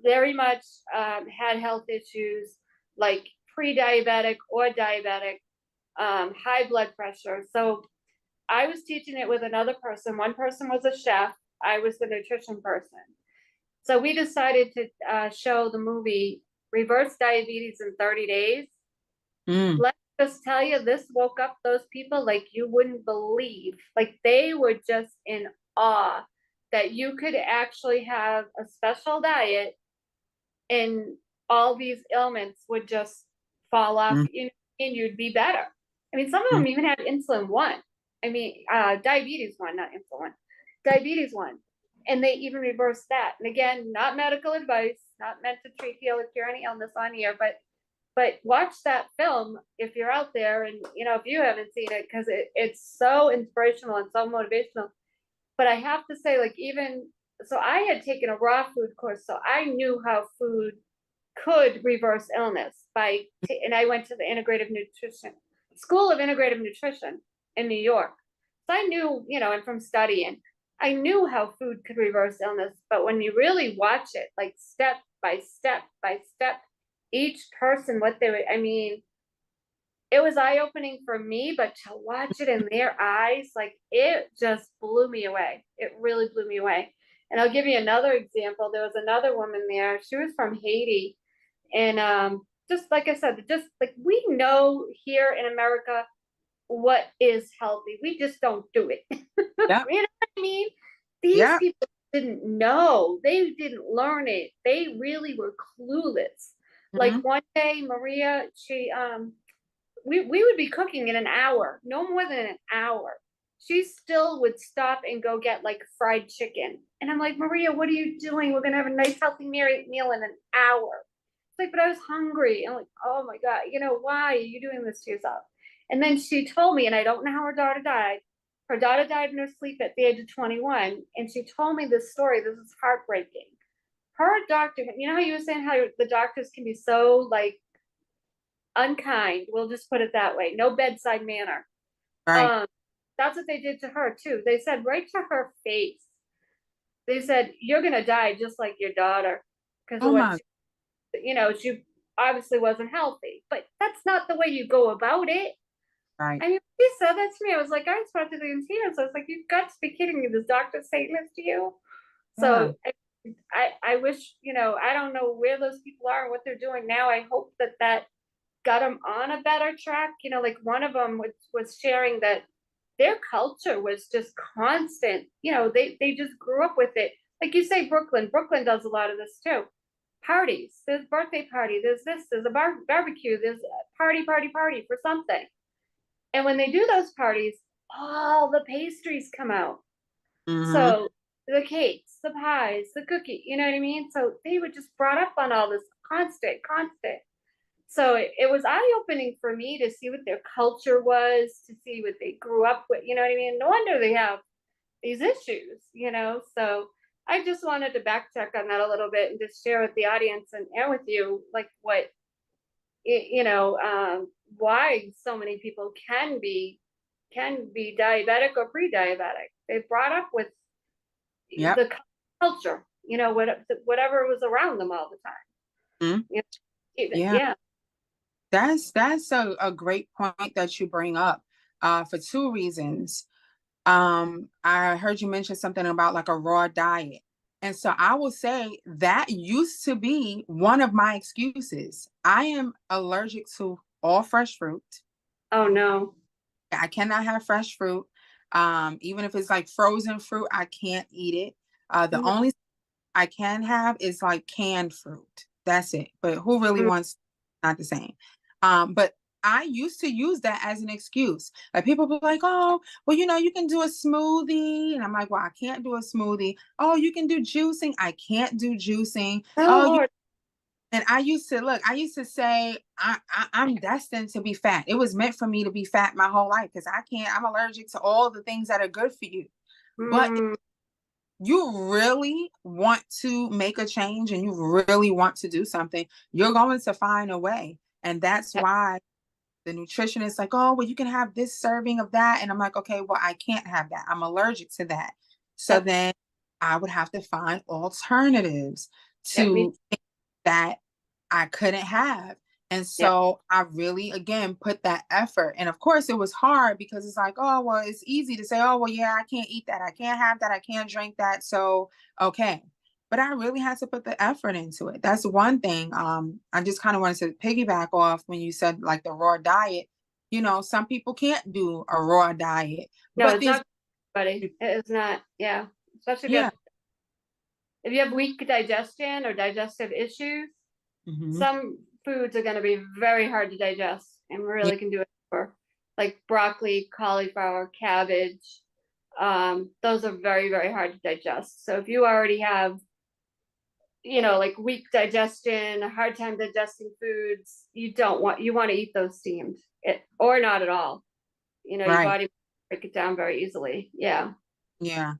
Speaker 1: Very much had health issues like pre-diabetic or diabetic, high blood pressure. So I was teaching it with another person. One person was a chef. I was the nutrition person. So we decided to show the movie Reverse Diabetes in 30 Days.
Speaker 2: Mm.
Speaker 1: Let's just tell you, this woke up those people like you wouldn't believe. Like they were just in awe that you could actually have a special diet and all these ailments would just fall off
Speaker 2: Mm.
Speaker 1: and you'd be better. I mean, some of
Speaker 2: Mm.
Speaker 1: them even had insulin one. I mean, diabetes one, not insulin one, diabetes one. And they even reversed that. And again, not medical advice, not meant to treat, heal, or cure any illness on here, but watch that film if you're out there and if you haven't seen it, because it's so inspirational and so motivational. But I have to say, like, even so, I had taken a raw food course, so I knew how food could reverse illness and I went to the integrative nutrition school of integrative nutrition in New York. So I knew, and from studying, I knew how food could reverse illness. But when you really watch it, like step by step by step, each person, what they would, I mean, it was eye-opening for me, but to watch it in their eyes, like it just blew me away. It really blew me away. And I'll give you another example. There was another woman there. She was from Haiti. And just like I said, just like we know here in America what is healthy. We just don't do it.
Speaker 2: Yeah.
Speaker 1: You know what I mean? These
Speaker 2: Yeah.
Speaker 1: people didn't know. They didn't learn it. They really were clueless. Like
Speaker 2: Mm-hmm.
Speaker 1: one day, Maria, we would be cooking in an hour, no more than an hour. She still would stop and go get like fried chicken. And I'm like, Maria, what are you doing? We're gonna have a nice healthy meal in an hour. It's like, but I was hungry. I'm like, oh my God, why are you doing this to yourself? And then she told me, and I don't know how her daughter died. Her daughter died in her sleep at the age of 21. And she told me this story. This is heartbreaking. Her doctor, how you were saying how the doctors can be so like unkind. We'll just put it that way. No bedside manner.
Speaker 2: Right.
Speaker 1: That's what they did to her too. They said right to her face. They said, "You're gonna die just like your daughter," because of
Speaker 2: Oh
Speaker 1: what
Speaker 2: my.
Speaker 1: she obviously wasn't healthy. But that's not the way you go about it.
Speaker 2: Right.
Speaker 1: I mean, she said that to me. I was like, I was practically in tears. I was like, "You've got to be kidding me! This doctor's saying this to you."
Speaker 2: Yeah.
Speaker 1: So I wish I don't know where those people are and what they're doing now. I hope that got them on a better track. Like one of them was sharing that their culture was just constant. They just grew up with it. Like you say, Brooklyn. Brooklyn does a lot of this too. Parties. There's birthday party. There's this. There's a barbecue. There's a party for something. And when they do those parties, all the pastries come out.
Speaker 2: Mm-hmm.
Speaker 1: So the cakes, the pies, the cookie. You know what I mean? So they were just brought up on all this constant. So it was eye-opening for me to see what their culture was, to see what they grew up with. You know what I mean? No wonder they have these issues. So I just wanted to backtrack on that a little bit and just share with the audience and with you, like what, why so many people can be diabetic or pre-diabetic. They brought up with
Speaker 2: Yep.
Speaker 1: the culture, whatever was around them all the time.
Speaker 2: Mm-hmm. Yeah.
Speaker 1: Yeah.
Speaker 2: That's a great point that you bring up for two reasons. I heard you mention something about like a raw diet. And so I will say that used to be one of my excuses. I am allergic to all fresh fruit.
Speaker 1: Oh no.
Speaker 2: I cannot have fresh fruit. Even if it's like frozen fruit, I can't eat it. The
Speaker 1: No.
Speaker 2: only I can have is like canned fruit. That's it. But who really wants not the same? But I used to use that as an excuse. Like people be like, oh, well, you can do a smoothie. And I'm like, well, I can't do a smoothie. Oh, you can do juicing. I can't do juicing.
Speaker 1: Oh
Speaker 2: Oh,
Speaker 1: Lord.
Speaker 2: And I used to say, I'm destined to be fat. It was meant for me to be fat my whole life because I'm allergic to all the things that are good for you. But if
Speaker 1: Mm,
Speaker 2: you really want to make a change and you really want to do something, you're going to find a way. And that's
Speaker 1: yeah,
Speaker 2: why the nutritionist like, oh, well, you can have this serving of that. And I'm like, okay, well, I can't have that. I'm allergic to that. So
Speaker 1: yep,
Speaker 2: then I would have to find alternatives
Speaker 1: yep,
Speaker 2: to that I couldn't have. And
Speaker 1: yep,
Speaker 2: so I really, again, put that effort. And of course, it was hard because it's like, oh, well, it's easy to say, oh, well, yeah, I can't eat that. I can't have that. I can't drink that. So, okay. But I really had to put the effort into it. That's one thing. I just kind of wanted to piggyback off when you said like the raw diet. You know, some people can't do a raw diet,
Speaker 1: no,
Speaker 2: but
Speaker 1: it's
Speaker 2: there's,
Speaker 1: not, buddy. It is not, yeah. Especially
Speaker 2: yeah.
Speaker 1: if you have weak digestion or digestive issues,
Speaker 2: Hmm.
Speaker 1: some foods are going to be very hard to digest and
Speaker 2: Yeah,
Speaker 1: really can do it for like broccoli, cauliflower, cabbage. Those are very, very hard to digest. So if you already have, like weak digestion, a hard time digesting foods, you want to eat those steamed or not at all. Your
Speaker 2: right.
Speaker 1: body break it down very easily. Yeah.
Speaker 2: Yeah.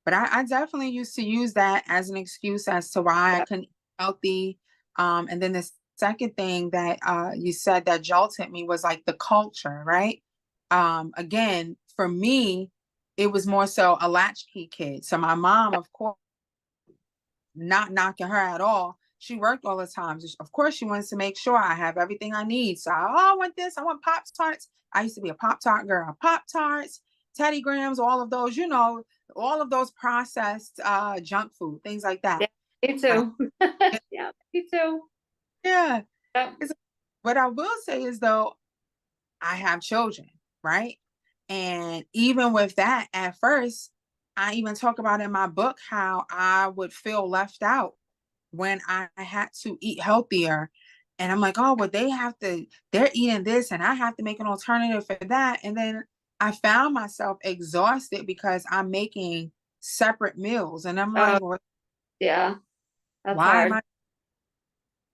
Speaker 2: But I definitely used to use that as an excuse as to why I
Speaker 1: Yeah.
Speaker 2: couldn't eat healthy. And then the second thing that you said that jolted me was like the culture, right? Again, for me, it was more so a latchkey kid. So my mom, of course, not knocking her at all. She worked all the time. Of course, she wants to make sure I have everything I need. So, oh, I want this. I want Pop Tarts. I used to be a Pop Tart girl. Pop Tarts, Teddy Grahams, all of those, all of those processed junk food, things like that.
Speaker 1: Yeah. Me
Speaker 2: But
Speaker 1: too. Yeah. Me too.
Speaker 2: yeah,
Speaker 1: Yeah.
Speaker 2: it's, what I will say is though, I have children, right? And even with that, at first, I even talk about in my book how I would feel left out when I had to eat healthier. And I'm like, oh, well, they're eating this and I have to make an alternative for that. And then I found myself exhausted because I'm making separate meals. And I'm
Speaker 1: Oh,
Speaker 2: like, well,
Speaker 1: yeah. That's
Speaker 2: why am
Speaker 1: hard.
Speaker 2: I?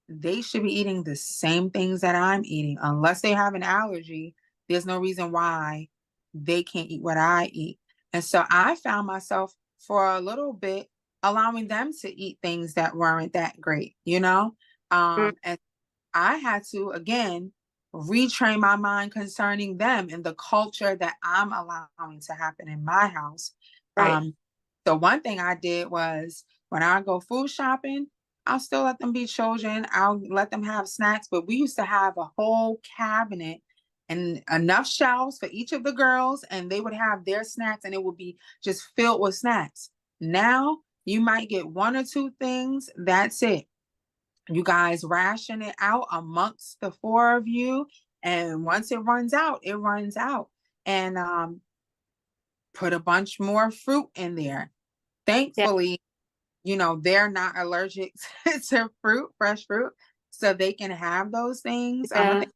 Speaker 2: They should be eating the same things that I'm eating. Unless they have an allergy, there's no reason why they can't eat what I eat. And so I found myself for a little bit allowing them to eat things that weren't that great, you know?
Speaker 1: Mm,
Speaker 2: And I had to, again, retrain my mind concerning them and the culture that I'm allowing to happen in my house.
Speaker 1: right.
Speaker 2: Um, so one thing I did was when I go food shopping, I'll still let them be children. I'll let them have snacks, but we used to have a whole cabinet and enough shelves for each of the girls, and they would have their snacks, and it would be just filled with snacks. Now you might get one or two things. That's it. You guys ration it out amongst the four of you, and once it runs out, it runs out. And put a bunch more fruit in there.
Speaker 1: Yeah.
Speaker 2: Thankfully, they're not allergic to fruit, fresh fruit, so they can have those things. But
Speaker 1: Yeah.
Speaker 2: the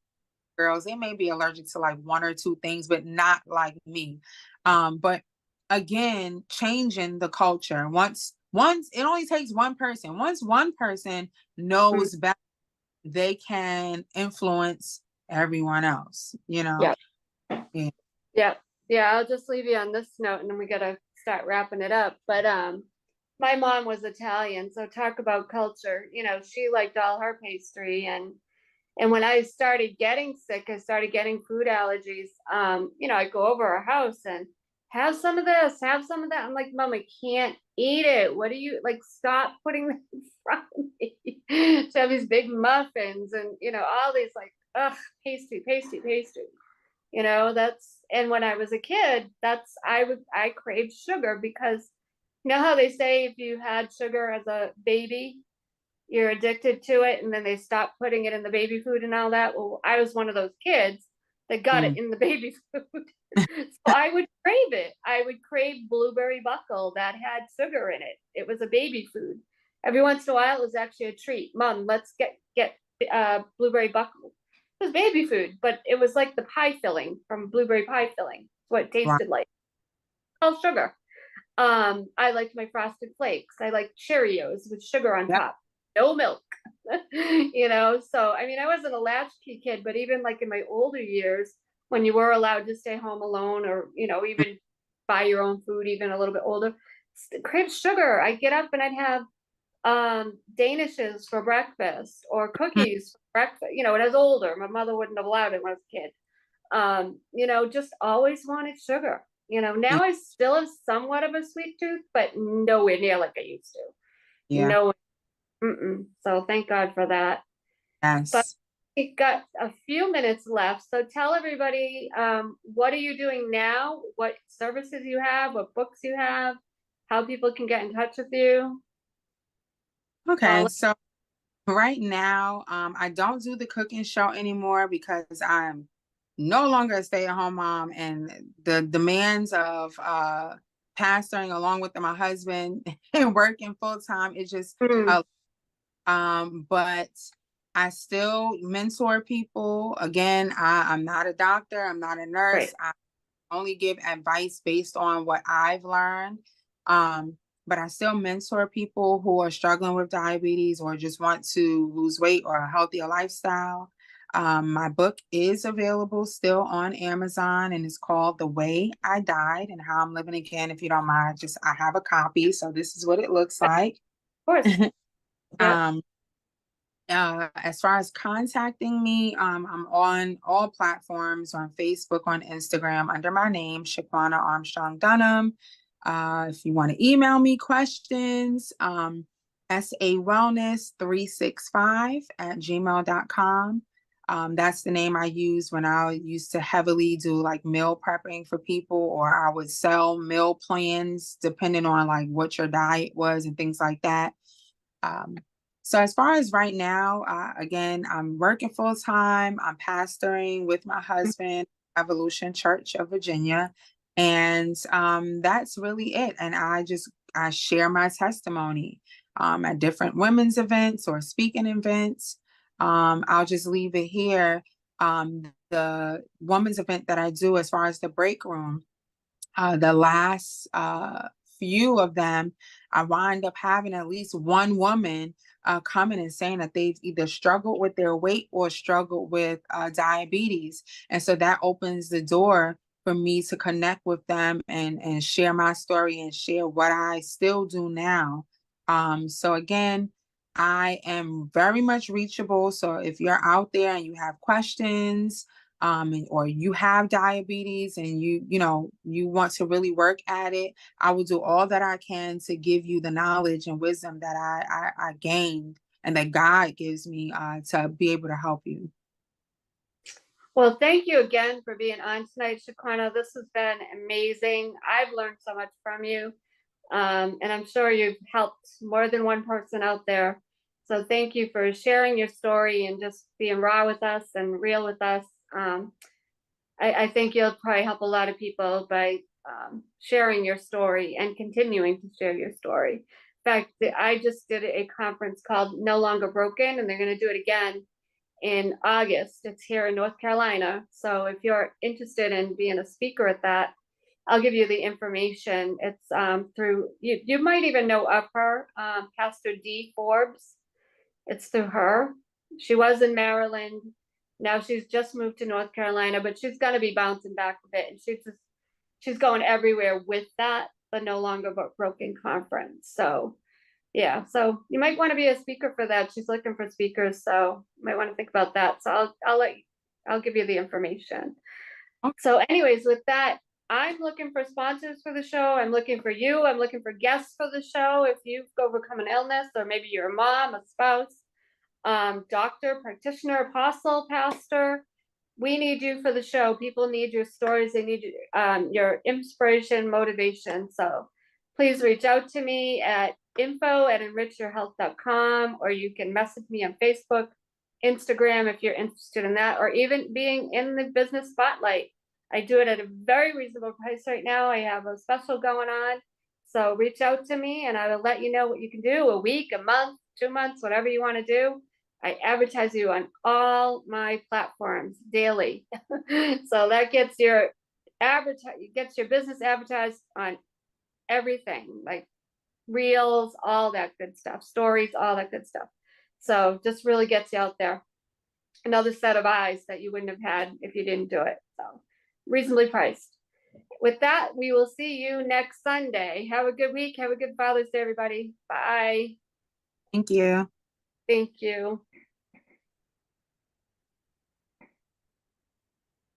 Speaker 2: girls, they may be allergic to like one or two things, but not like me. But again, changing the culture. Once it only takes one person. Once one person
Speaker 1: Mm,
Speaker 2: knows better, they can influence everyone else, you know?
Speaker 1: yeah.
Speaker 2: Yeah.
Speaker 1: Yeah. Yeah. I'll just leave you on this note and then we gotta start wrapping it up. But my mom was Italian, so talk about culture. She liked all her pastry and when I started getting sick, I started getting food allergies. I go over her house and have some of this, have some of that. I'm like, Mom, I can't eat it. What do you like? Stop putting this in front of me. She have these big muffins and all these like, ugh, pastry, pastry, pastry. And when I was a kid, I craved sugar because how they say if you had sugar as a baby, you're addicted to it and then they stop putting it in the baby food and all that. Well, I was one of those kids that got it
Speaker 2: Mm.
Speaker 1: in the baby food. So I would crave it. I would crave blueberry buckle that had sugar in it. It was a baby food. Every once in a while, it was actually a treat. Mom, let's get blueberry buckle. It was baby food, but it was like the pie filling from blueberry pie filling. What it
Speaker 2: Right.
Speaker 1: tasted like. All sugar. I liked my frosted flakes. I like Cheerios with sugar on
Speaker 2: Yep.
Speaker 1: top. No milk. You know, so I mean, I wasn't a latchkey kid, but even like in my older years, when you were allowed to stay home alone, or even buy your own food, even a little bit older, crave sugar. I'd get up and I'd have danishes for breakfast or cookies for breakfast. When I was older, my mother wouldn't have allowed it when I was a kid. Just always wanted sugar.
Speaker 2: Yeah.
Speaker 1: Now I still have somewhat of a sweet tooth, but nowhere near like I used to.
Speaker 2: Yeah.
Speaker 1: No. So thank God for that. But
Speaker 2: Yes.
Speaker 1: we've got a few minutes left. So tell everybody, what are you doing now? What services you have? What books you have? How people can get in touch with you?
Speaker 2: Okay.
Speaker 1: Paula?
Speaker 2: So right now, I don't do the cooking show anymore because I'm no longer a stay-at-home mom, and the demands of pastoring along with my husband and working full time is just
Speaker 1: Mm,
Speaker 2: but I still mentor people. Again, I'm not a doctor, I'm not a nurse.
Speaker 1: great.
Speaker 2: I only give advice based on what I've learned. Um, but I still mentor people who are struggling with diabetes or just want to lose weight or a healthier lifestyle. My book is available still on Amazon, and it's called The Way I Died and How I'm Living Again. If you don't mind, just I have a copy. So this is what it looks like.
Speaker 1: Of course. Yep.
Speaker 2: um, as far as contacting me, I'm on all platforms on Facebook, on Instagram under my name, Shaquana Armstrong Dunham. If you want to email me questions, sawellness365@gmail.com. That's the name I use when I used to heavily do like meal prepping for people, or I would sell meal plans depending on like what your diet was and things like that. Um, so as far as right now, again, I'm working full time. I'm pastoring with my husband, Evolution Church of Virginia, and that's really it. And I share my testimony at different women's events or speaking events. I'll just leave it here. The women's event that I do, as far as the break room, the last few of them, I wind up having at least one woman coming and saying that they've either struggled with their weight or struggled with diabetes. And so that opens the door for me to connect with them and share my story and share what I still do now. So again, I am very much reachable. So if you're out there and you have questions, or you have diabetes and you want to really work at it, I will do all that I can to give you the knowledge and wisdom that I gained and that God gives me to be able to help you.
Speaker 1: Well, thank you again for being on tonight, Shaquana. This has been amazing. I've learned so much from you. And I'm sure you've helped more than one person out there. So thank you for sharing your story and just being raw with us and real with us. I think you'll probably help a lot of people by sharing your story and continuing to share your story. In fact, I just did a conference called No Longer Broken, and they're going to do it again in August. It's here in North Carolina. So if you're interested in being a speaker at that, I'll give you the information. It's through, you might even know of her, Pastor D. Forbes. It's through her. She was in Maryland. Now she's just moved to North Carolina, but she's going to be bouncing back a bit. And she's going everywhere with that, the No Longer Broken conference. So yeah, so you might want to be a speaker for that. She's looking for speakers, so you might want to think about that. So I'll give you the information.
Speaker 2: Okay.
Speaker 1: So anyways, with that, I'm looking for sponsors for the show. I'm looking for you. I'm looking for guests for the show. If you've overcome an illness, or maybe you're a mom, a spouse, doctor, practitioner, apostle, pastor, we need you for the show. People need your stories. They need your inspiration, motivation. So please reach out to me at info@enrichyourhealth.com, or you can message me on Facebook, Instagram, if you're interested in that, or even being in the business spotlight. I do it at a very reasonable price right now. I have a special going on. So reach out to me and I will let you know what you can do, a week, a month, 2 months, whatever you want to do. I advertise you on all my platforms daily. So that gets your business advertised on everything, like reels, all that good stuff, stories, all that good stuff. So just really gets you out there. Another set of eyes that you wouldn't have had if you didn't do it. So reasonably priced. With that, we will see you next Sunday. Have a good week. Have a good Father's Day, everybody. Bye.
Speaker 2: Thank you.
Speaker 1: Thank you.